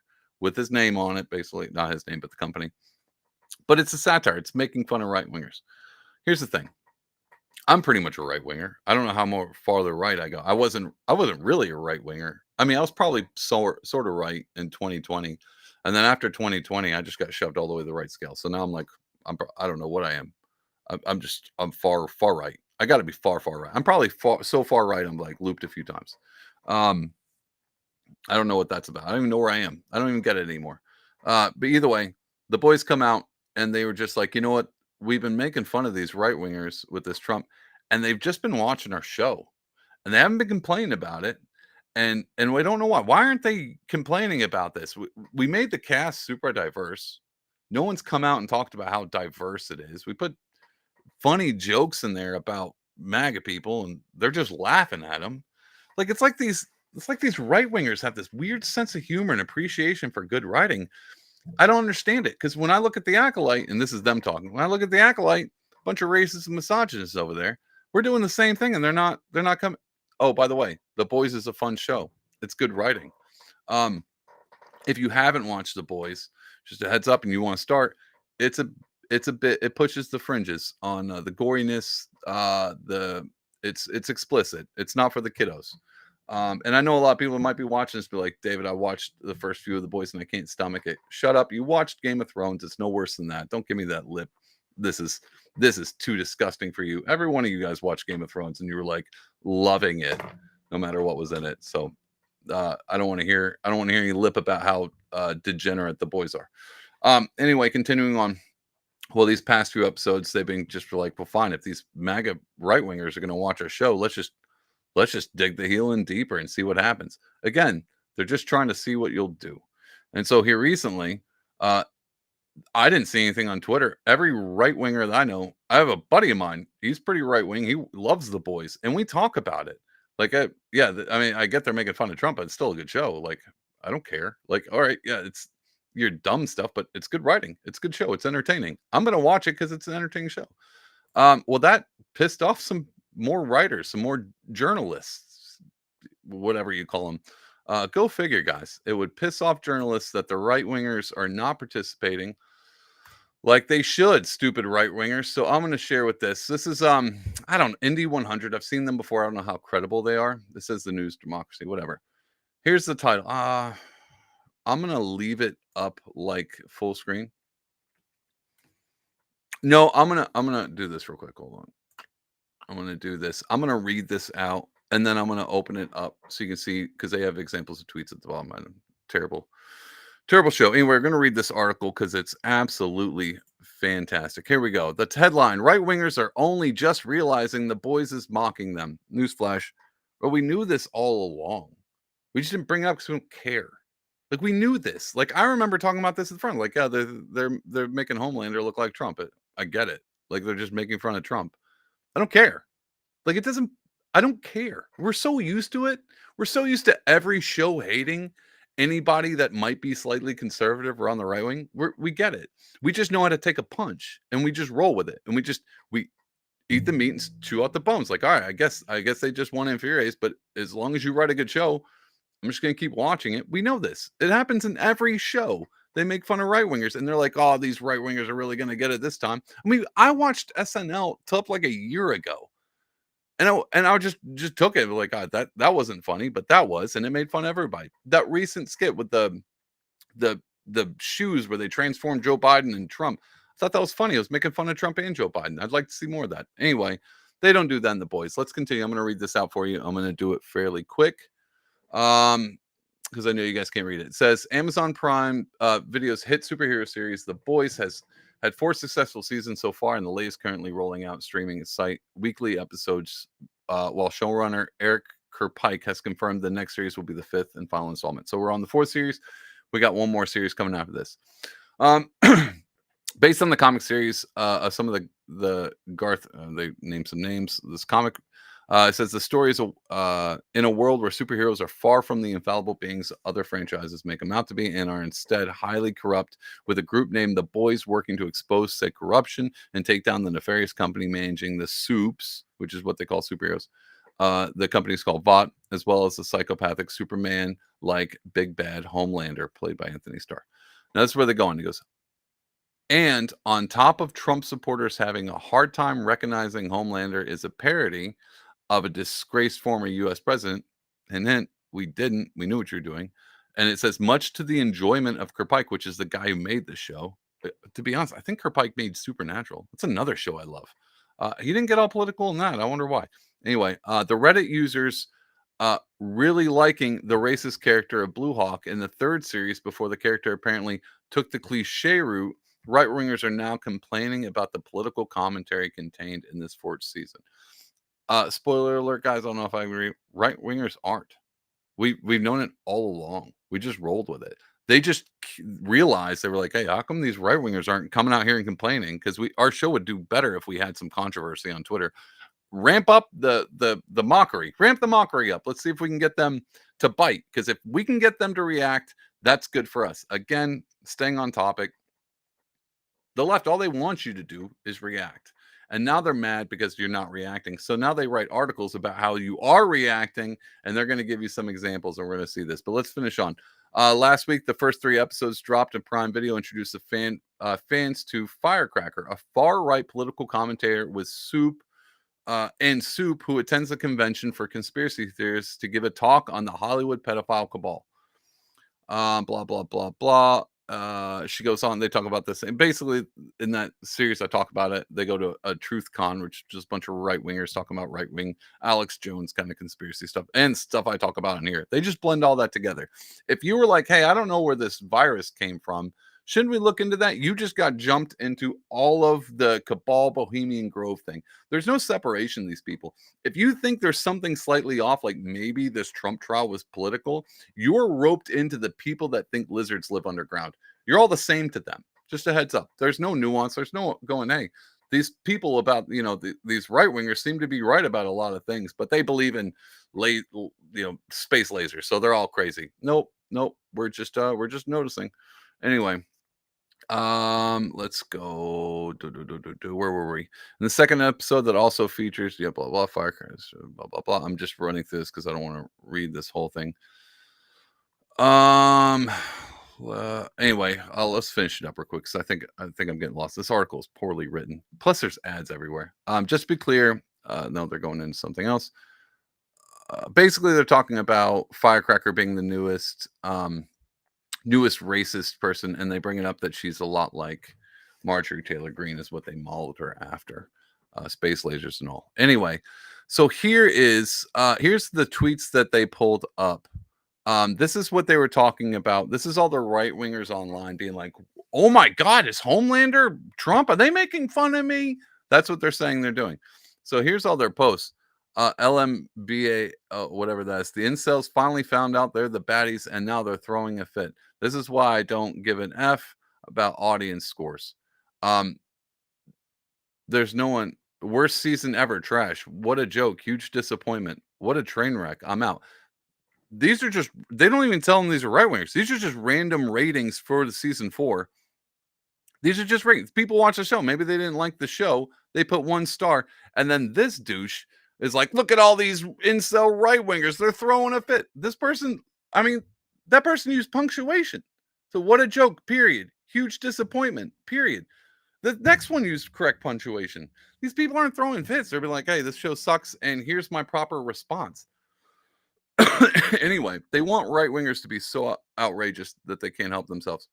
with his name on it, basically not his name, but the company. But it's a satire. It's making fun of right wingers. Here's the thing. I'm pretty much a right winger. I don't know how more farther right I go. I wasn't really a right winger. I mean, I was probably sort of right in 2020, and then after 2020, I just got shoved all the way to the right scale. So now I'm like, I don't know what I am. I'm far right. I got to be far right. I'm probably so far right. I'm like looped a few times. I don't know what that's about. I don't even know where I am. I don't even get it anymore. But either way, the boys come out and they were just like, you know what? We've been making fun of these right wingers with this Trump, and they've just been watching our show, and they haven't been complaining about it. And we don't know why. Why aren't they complaining about this? We made the cast super diverse. No one's come out and talked about how diverse it is. We put funny jokes in there about MAGA people, and they're just laughing at them. Like it's like these right wingers have this weird sense of humor and appreciation for good writing. I don't understand it, because when I look at the Acolyte, and this is them talking, when I look at the Acolyte, a bunch of racists and misogynists over there, we're doing the same thing, and they're not coming. Oh, by the way, The Boys is a fun show. It's good writing. If you haven't watched The Boys, just a heads up, and you want to start, it's a bit, it pushes the fringes on the goriness. It's explicit. It's not for the kiddos. And I know a lot of people might be watching this, be like, David, I watched the first few of The Boys and I can't stomach it. Shut up. You watched Game of Thrones. It's no worse than that. Don't give me that lip. This is too disgusting for you. Every one of you guys watched Game of Thrones and you were like loving it, no matter what was in it. So I don't want to hear any lip about how degenerate The Boys are. Anyway, continuing on. Well, these past few episodes, they've been just like, well, fine. If these MAGA right wingers are going to watch our show, let's just dig the heel in deeper and see what happens. Again, they're just trying to see what you'll do. And so here recently, I didn't see anything on Twitter. Every right winger that I know, I have a buddy of mine. He's pretty right wing. He loves The Boys, and we talk about it. Like, I mean, I get they're making fun of Trump, but it's still a good show. Like, I don't care. Like, all right, yeah, it's your dumb stuff, but it's good writing. It's a good show. It's entertaining. I'm gonna watch it because it's an entertaining show. Well, that pissed off some more writers, some more journalists, whatever you call them. Go figure, guys. It would piss off journalists that the right wingers are not participating like they should, stupid right wingers. So I'm going to share with this. This is Indy 100. I've seen them before. I don't know how credible they are. This is the News Democracy, whatever. Here's the title. I'm going to leave it up like full screen. No, I'm going to do this real quick. Hold on. I'm going to do this. I'm going to read this out, and then I'm going to open it up so you can see, because they have examples of tweets at the bottom. Terrible show. Anyway, we're going to read this article because it's absolutely fantastic. Here we go. The headline: right wingers are only just realizing The Boys is mocking them. Newsflash. But we knew this all along. We just didn't bring it up because we don't care. Like, we knew this. Like, I remember talking about this in front. Like, yeah, they're making Homelander look like Trump. I get it. Like, they're just making fun of Trump. I don't care. Like, I don't care. We're so used to it. We're so used to every show hating anybody that might be slightly conservative or on the right wing. We get it. We just know how to take a punch, and we just roll with it. And we eat the meat and chew out the bones. Like, all right, I guess they just want to infuriate us, but as long as you write a good show, I'm just going to keep watching it. We know this. It happens in every show. They make fun of right wingers, and they're like, oh, these right wingers are really going to get it this time. I mean, I watched SNL till up like a year ago. And I just took it like, God, that wasn't funny, but that was, and it made fun of everybody. That recent skit with the shoes where they transformed Joe Biden and Trump, I thought that was funny. It was making fun of Trump and Joe Biden. I'd like to see more of that. Anyway, they don't do that in The Boys. Let's continue. I'm going to read this out for you. I'm going to do it fairly quick, because I know you guys can't read it. It says Amazon Prime Video's hit superhero series The Boys has had 4 successful seasons so far, and the latest currently rolling out streaming its site weekly episodes, while showrunner Eric Kerpike has confirmed the next series will be the 5th and final installment. So we're on the 4th series. We got one more series coming after this. Based on the comic series, some of the Garth, they named some names. This comic, it says the story is in a world where superheroes are far from the infallible beings other franchises make them out to be, and are instead highly corrupt, with a group named the Boys working to expose said corruption and take down the nefarious company managing the soups, which is what they call superheroes. The company's called Vought, as well as the psychopathic Superman like big bad Homelander, played by Anthony Starr. Now that's where they're going. He goes, and on top of Trump supporters having a hard time recognizing Homelander is a parody of a disgraced former U.S. president. And then we didn't. We knew what you were doing. And it says, much to the enjoyment of Kirkpike, which is the guy who made the show. To be honest, I think Kirkpike made Supernatural. It's another show I love. He didn't get all political in that. I wonder why. Anyway, the Reddit users really liking the racist character of Blue Hawk in the third series before the character apparently took the cliche route. Right-wingers are now complaining about the political commentary contained in this fourth season. Spoiler alert, guys. I don't know if I agree. Right-wingers aren't. We've known it all along. We just rolled with it. They just realized, they were like, hey, how come these right-wingers aren't coming out here and complaining? Because our show would do better if we had some controversy on Twitter. Ramp up the mockery. Ramp the mockery up. Let's see if we can get them to bite. Because if we can get them to react, that's good for us. Again, staying on topic. The left, all they want you to do is react. And now they're mad because you're not reacting. So now they write articles about how you are reacting, and they're going to give you some examples, and we're going to see this. But let's finish on. Last week, the first 3 episodes dropped, and Prime Video introduced the fans to Firecracker, a far-right political commentator with Soup, who attends a convention for conspiracy theorists to give a talk on the Hollywood pedophile cabal. Blah, blah, blah, blah. She goes on, they talk about this, and basically in that series I talk about it, they go to a truth con, which is just a bunch of right-wingers talking about right-wing Alex Jones kind of conspiracy stuff and stuff I talk about in here. They just blend all that together. If you were like, hey, I don't know where this virus came from, shouldn't we look into that? You just got jumped into all of the cabal Bohemian Grove thing. There's no separation, these people. If you think there's something slightly off, like maybe this Trump trial was political, you're roped into the people that think lizards live underground. You're all the same to them. Just a heads up. There's no nuance. There's no going, hey, these people about, these right-wingers seem to be right about a lot of things, but they believe in space lasers. So they're all crazy. Nope. We're just noticing. Anyway, let's go. Where were we? In the second episode that also features blah blah firecrackers, blah blah blah. I'm just running through this because I don't want to read this whole thing. Anyway, let's finish it up real quick because I think I'm getting lost. This article is poorly written. Plus, there's ads everywhere. Just to be clear, no, they're going into something else. Basically, they're talking about Firecracker being the newest racist person, and they bring it up that she's a lot like Marjorie Taylor Greene is what they modeled her after, space lasers and all. Anyway, so here's the tweets that they pulled up. This is what they were talking about. This is all the right-wingers online being like, oh my God, is Homelander Trump? Are they making fun of me? That's what they're saying they're doing. So here's all their posts. LMBA, whatever that is. The incels finally found out they're the baddies, and now they're throwing a fit. This is why I don't give an F about audience scores. There's no one. Worst season ever. Trash. What a joke. Huge disappointment. What a train wreck. I'm out. These are just, they don't even tell them these are right-wingers. These are just random ratings for the season 4. These are just ratings. People watch the show. Maybe they didn't like the show. They put 1 star. And then this douche is like, look at all these incel right-wingers. They're throwing a fit. This person, that person used punctuation. So what a joke, period. Huge disappointment, period. The next one used correct punctuation. These people aren't throwing fits. They're like, hey, this show sucks, and here's my proper response. Anyway, they want right-wingers to be so outrageous that they can't help themselves.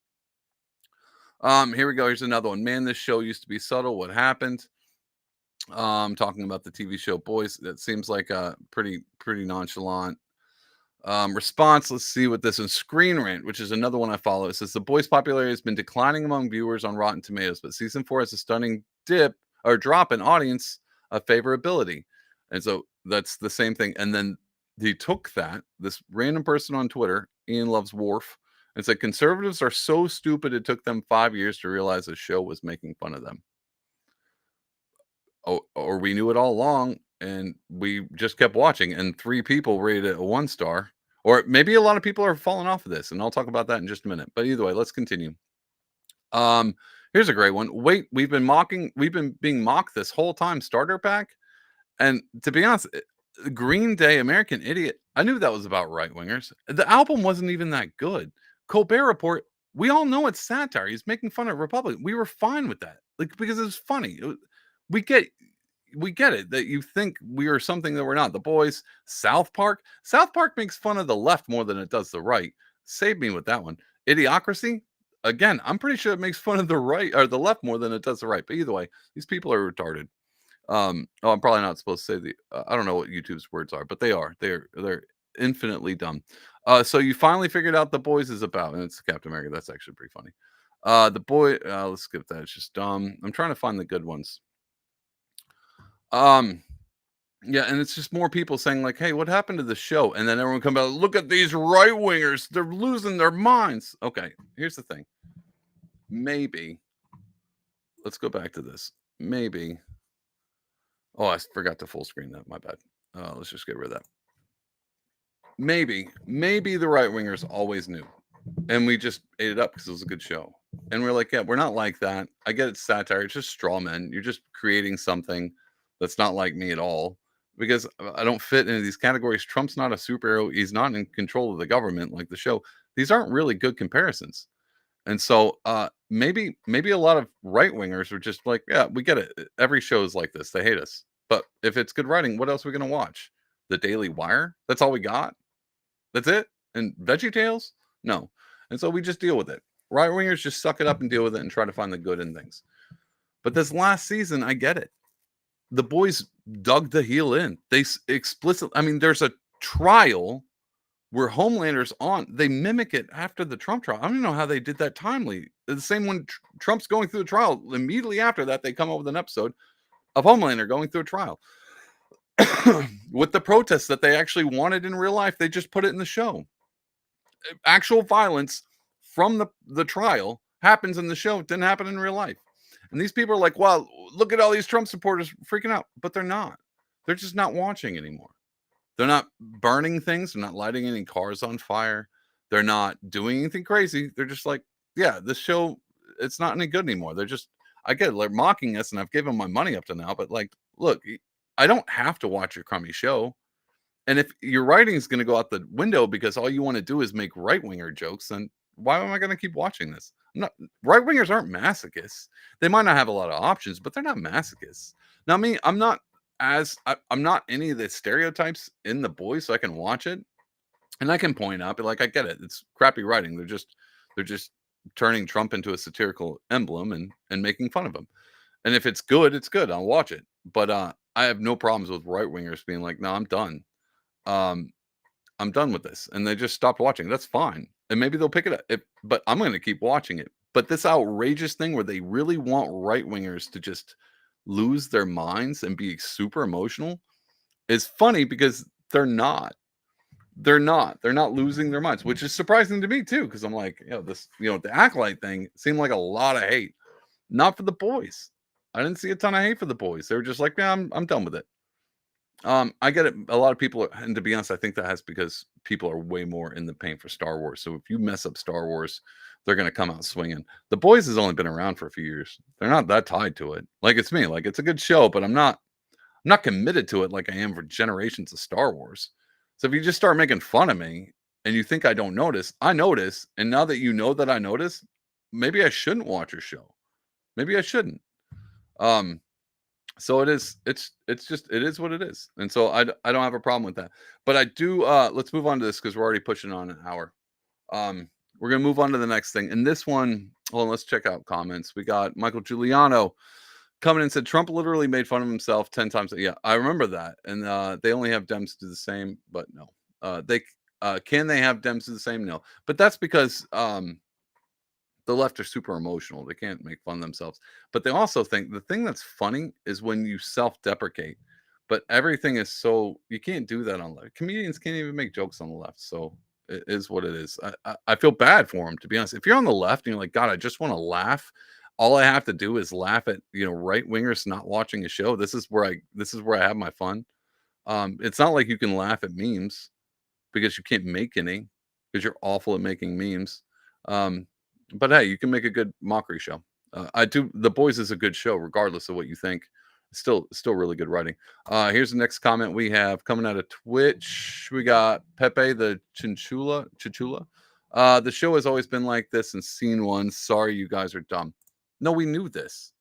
Here we go. Here's another one. Man, this show used to be subtle. What happened? Talking about the TV show Boys. That seems like a pretty nonchalant response. Let's see what this is. Screen Rant, which is another one I follow. It says the Boys' popularity has been declining among viewers on Rotten Tomatoes, but season 4 has a stunning drop in audience favorability. And so that's the same thing. And then he took this random person on Twitter, Ian Loves Worf, and said conservatives are so stupid it took them 5 years to realize the show was making fun of them. Oh, or we knew it all along and we just kept watching, and 3 people rated it a 1 star. Or maybe a lot of people are falling off of this, and I'll talk about that in just a minute. But either way, let's continue. Here's a great one. Wait, we've been being mocked this whole time, starter pack. And to be honest, Green Day, American Idiot. I knew that was about right wingers. The album wasn't even that good. Colbert Report. We all know it's satire. He's making fun of Republicans. We were fine with that, like because it's funny. We get we get it that you think we are something that we're not. The Boys, South Park. South Park makes fun of the left more than it does the right. Save me with that one. Idiocracy. Again, I'm pretty sure it makes fun of the right or the left more than it does the right. But either way, these people are retarded. Oh, I'm probably not supposed to say the. I don't know what YouTube's words are, but they are. They're infinitely dumb. So you finally figured out the Boys is about, and it's Captain America. That's actually pretty funny. The boy. Let's skip that. It's just dumb. I'm trying to find the good ones. Yeah, and it's just more people saying like, "Hey, what happened to the show?" And then everyone come out, "Look at these right wingers. They're losing their minds." Okay, here's the thing. Maybe let's go back to this. Maybe. Oh, I forgot to full screen that. My bad. Let's just get rid of that. Maybe the right wingers always knew, and we just ate it up because it was a good show. And we're like, yeah, we're not like that. I get it's satire. It's just straw men. You're just creating something that's not like me at all because I don't fit into these categories. Trump's not a superhero. He's not in control of the government like the show. These aren't really good comparisons. And so maybe a lot of right wingers are just like, yeah, we get it. Every show is like this. They hate us. But if it's good writing, what else are we going to watch? The Daily Wire? That's all we got? That's it? And Veggie Tales? No. And so we just deal with it. Right wingers just suck it up and deal with it and try to find the good in things. But this last season, I get it. The Boys dug the heel in. They explicitly, I mean, there's a trial where Homelander's on, they mimic it after the Trump trial. I don't know how they did that timely. The same when Trump's going through the trial, immediately after that, they come up with an episode of Homelander going through a trial. With the protests that they actually wanted in real life, they just put it in the show. Actual violence from the trial happens in the show. It didn't happen in real life. And these people are like, wow, look at all these Trump supporters freaking out. But they're not. They're just not watching anymore. They're not burning things. They're not lighting any cars on fire. They're not doing anything crazy. They're just like, yeah, this show, it's not any good anymore. They're just, I get it, they're mocking us, and I've given my money up to now. But like, look, I don't have to watch your crummy show. And if your writing is going to go out the window because all you want to do is make right winger jokes, then why am I going to keep watching this? Right wingers aren't masochists. They might not have a lot of options, but they're not masochists. Now, I'm not any of the stereotypes in The Boys, so I can watch it and I can point out, but like, I get it. It's crappy writing. They're just turning Trump into a satirical emblem and making fun of him. And if it's good, it's good. I'll watch it. But I have no problems with right wingers being like, no, I'm done. I'm done with this. And they just stopped watching. That's fine. And maybe they'll pick it up. But I'm going to keep watching it. But this outrageous thing where they really want right wingers to just lose their minds and be super emotional is funny because they're not. They're not losing their minds, which is surprising to me too. Because I'm like, the Acolyte thing seemed like a lot of hate. Not for The Boys. I didn't see a ton of hate for The Boys. They were just like, yeah, I'm done with it. I get it. A lot of people, and to be honest, I think that has because people are way more in the paint for Star Wars. So if you mess up Star Wars, they're going to come out swinging. The Boys has only been around for a few years. They're not that tied to it. Like it's me. Like it's a good show, but I'm not committed to it like I am for generations of Star Wars. So if you just start making fun of me and you think I don't notice, I notice. And now that you know that I notice, maybe I shouldn't watch your show. Maybe I shouldn't. So it is what it is. And so I don't have a problem with that. But I do let's move on to this because we're already pushing on an hour. We're gonna move on to the next thing. And this one, hold on, let's check out comments. We got Michael Giuliano coming in and said Trump literally made fun of himself 10 times. Yeah, I remember that. And they only have Dems do the same, but no. Can they have Dems do the same? No. But that's because the left are super emotional. They can't make fun of themselves. But they also think the thing that's funny is when you self-deprecate. But everything is so you can't do that on left. Comedians can't even make jokes on the left. So it is what it is. I feel bad for them, to be honest. If you're on the left and you're like, God, I just want to laugh. All I have to do is laugh at right wingers not watching a show. This is where I have my fun. It's not like you can laugh at memes because you can't make any because you're awful at making memes. But hey, you can make a good mockery show. The Boys is a good show, regardless of what you think. Still really good writing. Here's the next comment we have coming out of Twitch. We got Pepe the Chinchula. The show has always been like this in scene 1. Sorry, you guys are dumb. No, we knew this.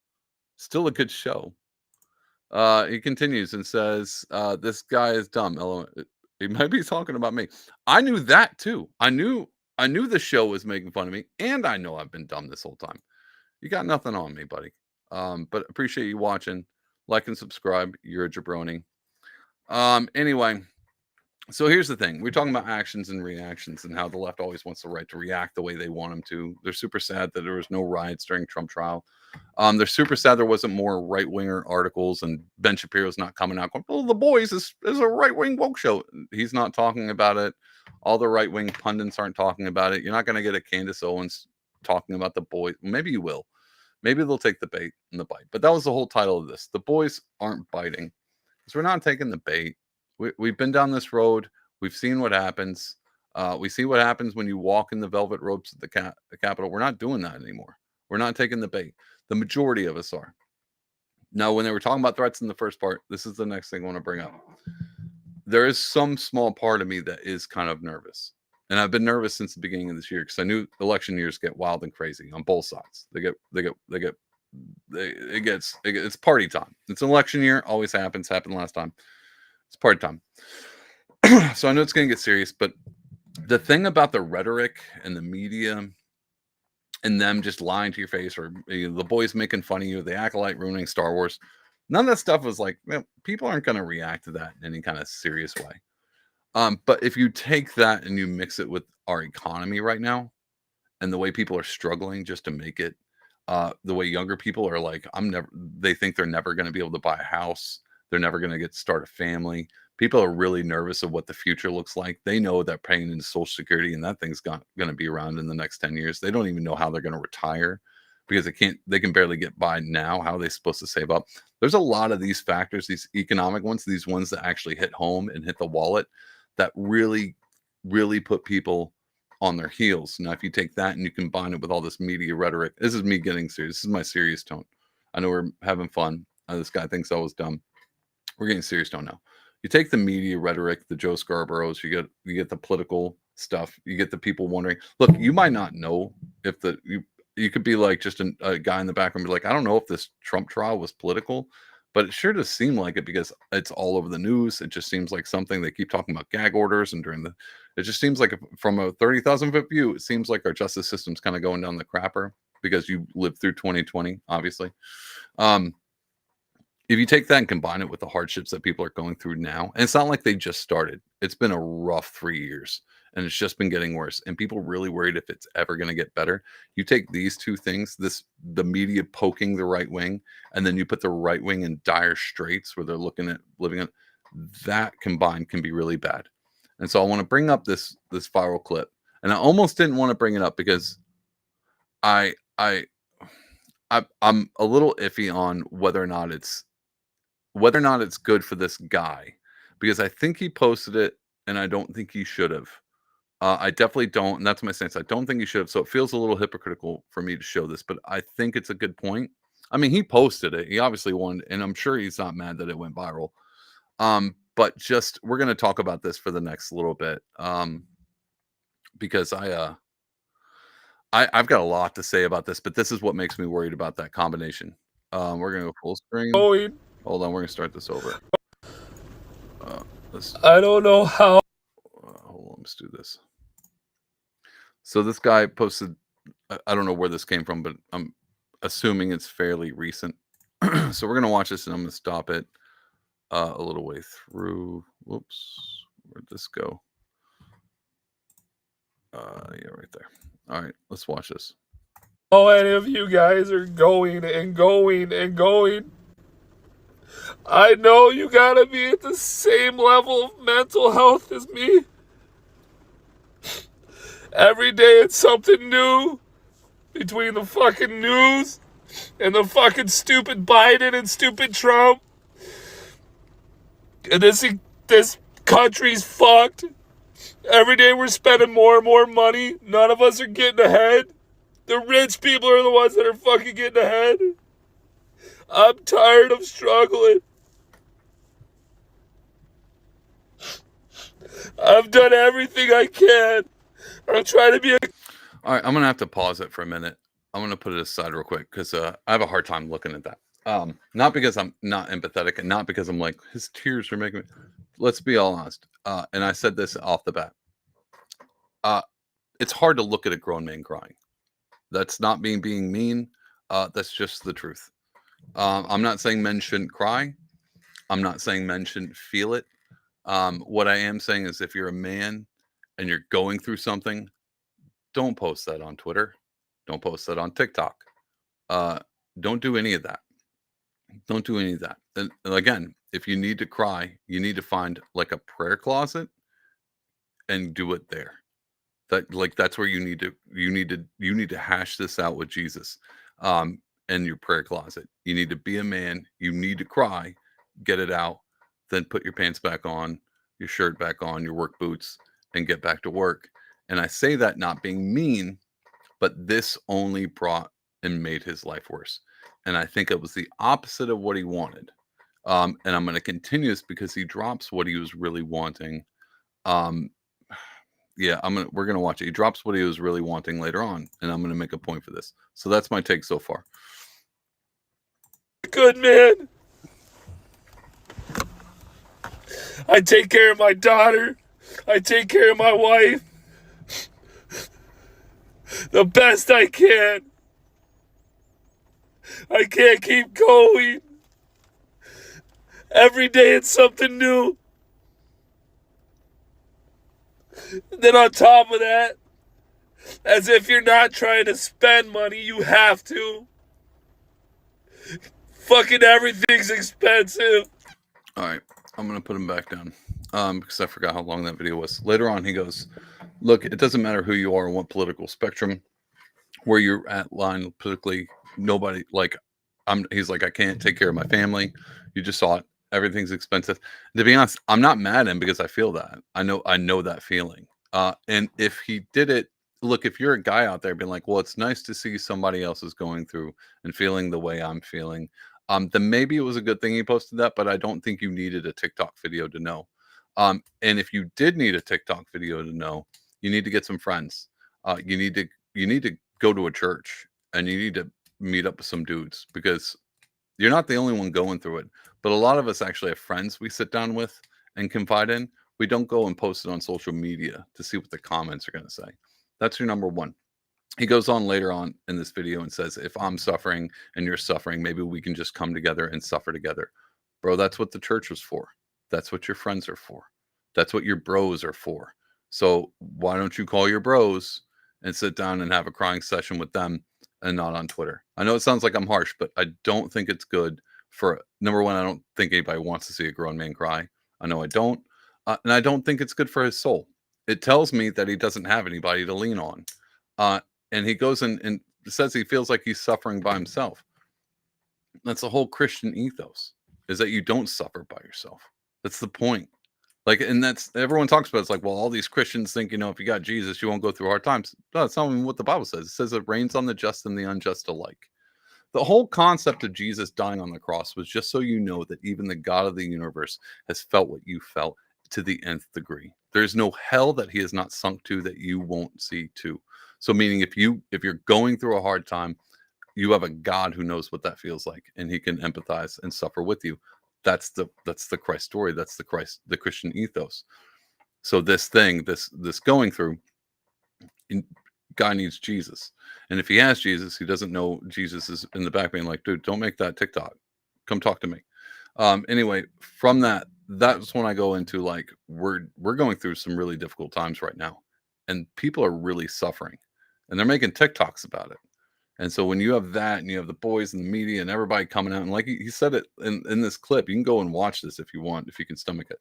Still a good show. He continues and says, this guy is dumb. He might be talking about me. I knew that too. I knew the show was making fun of me, and I know I've been dumb this whole time. You got nothing on me, buddy. But appreciate you watching. Like and subscribe. You're a jabroni. Anyway, so here's the thing. We're talking about actions and reactions and how the left always wants the right to react the way they want them to. They're super sad that there was no riots during Trump trial. They're super sad there wasn't more right-winger articles, and Ben Shapiro's not coming out going, oh, The Boys is a right-wing woke show. He's not talking about it. All the right-wing pundits aren't talking about it. You're not going to get a Candace Owens talking about The Boys. Maybe you will. Maybe they'll take the bait and the bite. But that was the whole title of this. The boys aren't biting. Because we're not taking the bait. We've been down this road. We've seen what happens. We see what happens when you walk in the velvet ropes at the Capitol. We're not doing that anymore. We're not taking the bait. The majority of us are. Now, when they were talking about threats in the first part, this is the next thing I want to bring up. There is some small part of me that is kind of nervous. And I've been nervous since the beginning of this year because I knew election years get wild and crazy on both sides. It's party time. It's an election year. Always happens. Happened last time. It's party time. So I know it's going to get serious, but the thing about the rhetoric and the media and them just lying to your face, or the boys making fun of you, the acolyte ruining Star Wars, none of that stuff was like, people aren't going to react to that in any kind of serious way. But if you take that and you mix it with our economy right now and the way people are struggling just to make it, the way younger people are like, they think they're never going to be able to buy a house. They're never going to start a family. People are really nervous of what the future looks like. They know that paying into Social Security and that thing's going to be around in the next 10 years. They don't even know how they're going to retire because they can barely get by now. How are they supposed to save up? There's a lot of these factors, these economic ones, these ones that actually hit home and hit the wallet, that really, really put people on their heels. Now, if you take that and you combine it with all this media rhetoric, this is me getting serious. This is my serious tone. I know we're having fun. This guy thinks I was dumb. We're getting serious tone now. You take the media rhetoric, the Joe Scarboroughs, you get the political stuff, you get the people wondering. Look, you might not know if you could be like just a guy in the background, be like, I don't know if this Trump trial was political. But it sure does seem like it because it's all over the news. It just seems like something they keep talking about gag orders and it just seems like from a 30,000 foot view, it seems like our justice system's kind of going down the crapper because you lived through 2020, obviously. If you take that and combine it with the hardships that people are going through now, and it's not like they just started. It's been a rough 3 years and it's just been getting worse. And people really worried if it's ever going to get better. You take these two things, the media poking the right wing, and then you put the right wing in dire straits where they're living in that combined can be really bad. And so I want to bring up this viral clip, and I almost didn't want to bring it up because I'm a little iffy on whether or not it's good for this guy, because I think he posted it and I don't think he should have. I definitely don't, and that's my stance. I don't think he should have. So it feels a little hypocritical for me to show this, but I think it's a good point. I mean, he posted it. He obviously won, and I'm sure he's not mad that it went viral. But we're going to talk about this for the next little bit, because I've got a lot to say about this, but this is what makes me worried about that combination. We're going to go full screen. Hold on, we're going to start this over. I don't know how. Hold on, let's do this. So this guy posted, I don't know where this came from, but I'm assuming it's fairly recent. So we're going to watch this and I'm going to stop it a little way through. Whoops, where'd this go? Yeah, right there. All right, let's watch this. How any of you guys are going and going and going. I know you gotta be at the same level of mental health as me. Every day it's something new between the fucking news and the fucking stupid Biden and stupid Trump. And this country's fucked. Every day we're spending more and more money. None of us are getting ahead. The rich people are the ones that are fucking getting ahead. I'm tired of struggling. I've done everything I can. I'm trying to be a... All right, I'm gonna have to pause it for a minute. I'm gonna put it aside real quick because I have a hard time looking at that. Not because I'm not empathetic, and not because I'm like his tears are making me. Let's be all honest. And I said this off the bat. It's hard to look at a grown man crying. That's not being mean. That's just the truth. I'm not saying men shouldn't cry. I'm not saying men shouldn't feel it. What I am saying is if you're a man and you're going through something, don't post that on Twitter. Don't post that on TikTok. Don't do any of that. Don't do any of that. And again, if you need to cry, you need to find like a prayer closet and do it there. That's where you need to hash this out with Jesus. In your prayer closet. You need to be a man. You need to cry, get it out, then put your pants back on, your shirt back on, your work boots, and get back to work. And I say that not being mean, but this only brought and made his life worse. And I think it was the opposite of what he wanted. And I'm going to continue this because he drops what he was really wanting. Yeah, we're gonna watch it. He drops what he was really wanting later on, and I'm gonna make a point for this. So that's my take so far. Good man. I take care of my daughter. I take care of my wife the best I can. I can't keep going. Every day it's something new. Then on top of that, as if you're not trying to spend money, you have to. Fucking everything's expensive. All right, I'm gonna put him back down because I forgot how long that video was. Later on, he goes, "Look, it doesn't matter who you are on what political spectrum, where you're at line politically. Nobody like He's like, I can't take care of my family. You just saw it. Everything's expensive. To be honest, I'm not mad at him because I feel that. I know that feeling. And if he did it, look, if you're a guy out there being like, well, it's nice to see somebody else is going through and feeling the way I'm feeling, then maybe it was a good thing he posted that, but I don't think you needed a TikTok video to know. And if you did need a TikTok video to know, you need to get some friends. You need to go to a church and you need to meet up with some dudes because you're not the only one going through it. But a lot of us actually have friends we sit down with and confide in. We don't go and post it on social media to see what the comments are going to say. That's your number one. He goes on later on in this video and says, if I'm suffering and you're suffering, maybe we can just come together and suffer together. Bro, that's what the church was for. That's what your friends are for. That's what your bros are for. So why don't you call your bros and sit down and have a crying session with them and not on Twitter? I know it sounds like I'm harsh, but I don't think it's good for, number one, I don't think anybody wants to see a grown man cry. I know I don't. And I don't think it's good for his soul. It tells me that he doesn't have anybody to lean on. And he goes and says he feels like he's suffering by himself. That's the whole Christian ethos, is that you don't suffer by yourself. That's the point. Like, and that's, everyone talks about, it's like, well, all these Christians think, if you got Jesus, you won't go through hard times. No, that's not even what the Bible says. It says it rains on the just and the unjust alike. The whole concept of Jesus dying on the cross was just so you know that even the God of the universe has felt what you felt to the nth degree. There's no hell that he has not sunk to that you won't see too. So meaning if you're going through a hard time, you have a God who knows what that feels like, and he can empathize and suffer with you. That's the Christ story. That's the Christian ethos. So this going through, guy needs Jesus. And if he has Jesus, he doesn't know Jesus is in the back being like, dude, don't make that TikTok. Come talk to me. Anyway, from that's when I go into like, we're going through some really difficult times right now, and people are really suffering, and they're making TikToks about it. And so when you have that, and you have the boys and the media and everybody coming out, and like he said it in this clip, you can go and watch this if you want, if you can stomach it.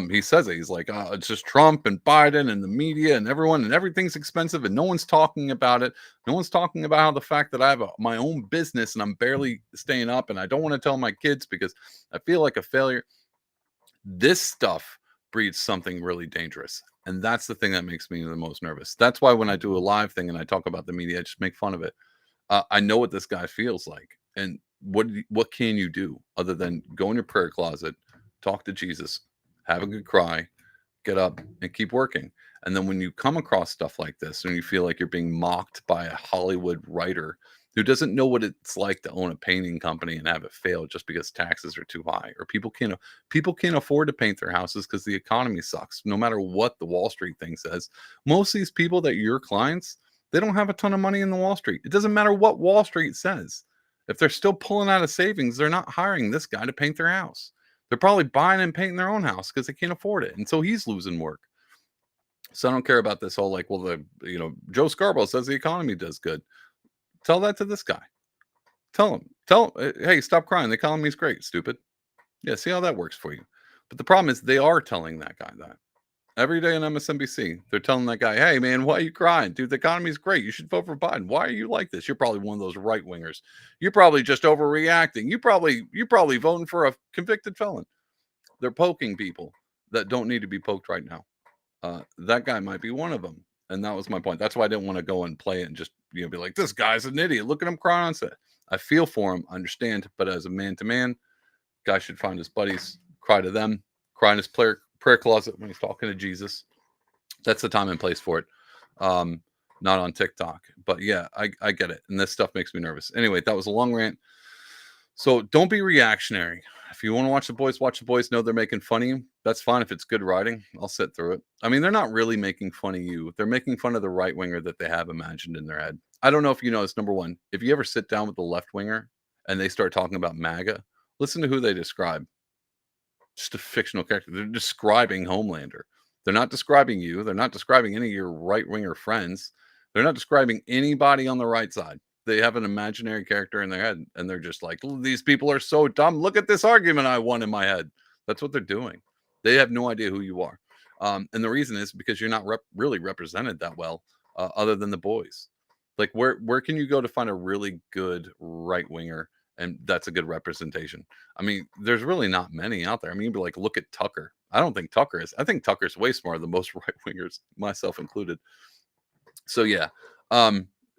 He says it. He's like, it's just Trump and Biden and the media and everyone, and everything's expensive, and no one's talking about it. No one's talking about how the fact that I have my own business and I'm barely staying up, and I don't want to tell my kids because I feel like a failure. This stuff breeds something really dangerous. And that's the thing that makes me the most nervous. That's why when I do a live thing and I talk about the media, I just make fun of it. I know what this guy feels like. And what can you do other than go in your prayer closet, talk to Jesus, have a good cry, get up and keep working. And then when you come across stuff like this and you feel like you're being mocked by a Hollywood writer who doesn't know what it's like to own a painting company and have it fail just because taxes are too high, or people can't afford to paint their houses because the economy sucks, no matter what the Wall Street thing says. Most of these people that your clients, they don't have a ton of money in the Wall Street. It doesn't matter what Wall Street says. If they're still pulling out of savings, they're not hiring this guy to paint their house. They're probably buying and painting their own house because they can't afford it. And so he's losing work. So I don't care about this whole like, well, Joe Scarborough says the economy does good. Tell that to this guy. Tell him, hey, stop crying. The economy is great, stupid. Yeah, see how that works for you. But the problem is they are telling that guy that. Every day on MSNBC, they're telling that guy, hey, man, why are you crying? Dude, the economy's great. You should vote for Biden. Why are you like this? You're probably one of those right wingers. You're probably just overreacting. You're probably voting for a convicted felon. They're poking people that don't need to be poked right now. That guy might be one of them. And that was my point. That's why I didn't want to go and play it and just be like, this guy's an idiot. Look at him crying on set. I feel for him, understand. But as a man-to-man, guy should find his buddies, cry to them, cry in his prayer closet when he's talking to Jesus. That's the time and place for it. Not on TikTok. But yeah, I get it. And this stuff makes me nervous. Anyway, that was a long rant. So don't be reactionary. If you want to watch the boys, know they're making fun of you. That's fine. If it's good writing, I'll sit through it. I mean, they're not really making fun of you. They're making fun of the right winger that they have imagined in their head. I don't know if you know this. Number one, if you ever sit down with the left winger and they start talking about MAGA, listen to who they describe. Just a fictional character. They're describing Homelander. They're not describing you. They're not describing any of your right winger friends. They're not describing anybody on the right side. They have an imaginary character in their head, and they're just like, these people are so dumb. Look at this argument I won in my head. That's what they're doing. They have no idea who you are. And the reason is because you're not really represented that well, other than the boys. Like, where can you go to find a really good right winger? And that's a good representation. I mean, there's really not many out there. I mean, you'd be like, look at Tucker. I don't think Tucker is. I think Tucker's way smarter than most right wingers, myself included. So yeah,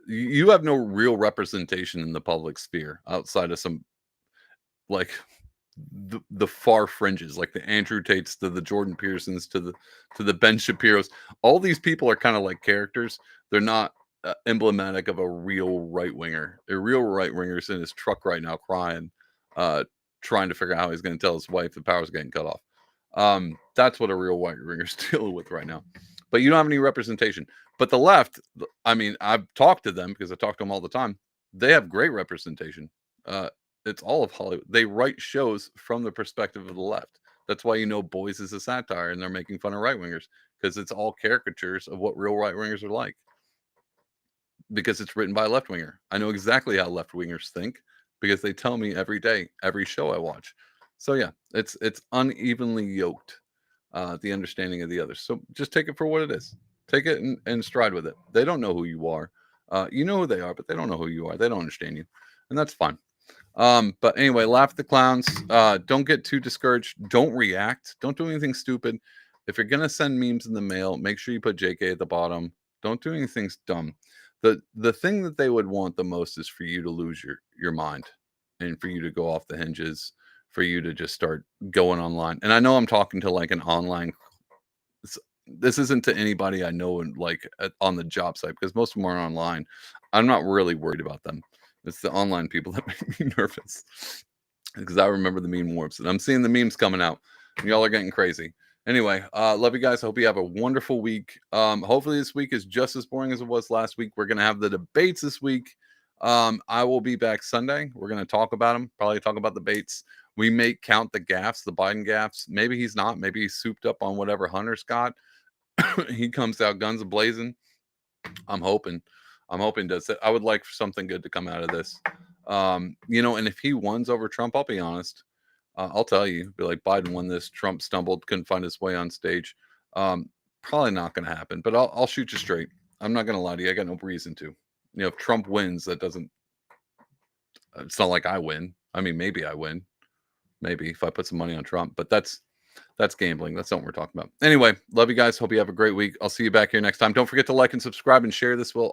you have no real representation in the public sphere outside of some like the far fringes, like the Andrew Tates to the Jordan Petersons to the Ben Shapiros. All these people are kind of like characters. They're not emblematic of a real right winger. A real right winger's in his truck right now crying, trying to figure out how he's going to tell his wife the power's getting cut off. That's what a real right winger's dealing with right now. But you don't have any representation. But the left, I mean, I've talked to them because I talk to them all the time. They have great representation. It's all of Hollywood. They write shows from the perspective of the left. That's why Boys is a satire and they're making fun of right wingers, because it's all caricatures of what real right wingers are like. Because it's written by a left winger. I know exactly how left wingers think because they tell me every day, every show I watch. So yeah, it's unevenly yoked, the understanding of the others. So just take it for what it is. Take it and stride with it. They don't know who you are. You know who they are, but they don't know who you are. They don't understand you. And that's fine. But anyway, laugh at the clowns. Don't get too discouraged. Don't react. Don't do anything stupid. If you're going to send memes in the mail, make sure you put JK at the bottom. Don't do anything dumb. The thing that they would want the most is for you to lose your mind and for you to go off the hinges, for you to just start going online. And I know I'm talking to like an online. This isn't to anybody I know and like on the job site, because most of them are online. I'm not really worried about them. It's the online people that make me nervous, because I remember the meme wars and I'm seeing the memes coming out and y'all are getting crazy. Anyway, love you guys. I hope you have a wonderful week. Hopefully this week is just as boring as it was last week. We're going to have the debates this week. I will be back Sunday. We're going to talk about them, probably talk about the debates. We may count the gaffes, the Biden gaffes. Maybe he's not. Maybe he's souped up on whatever Hunter's got. He comes out guns a-blazing. I'm hoping does it. I would like something good to come out of this. And if he wins over Trump, I'll be honest. I'll tell you, be like, Biden won this. Trump stumbled, couldn't find his way on stage. Probably not going to happen, but I'll shoot you straight. I'm not going to lie to you. I got no reason to. If Trump wins, it's not like I win. I mean, maybe I win. Maybe if I put some money on Trump, but that's gambling. That's not what we're talking about. Anyway, love you guys. Hope you have a great week. I'll see you back here next time. Don't forget to like and subscribe and share this. Will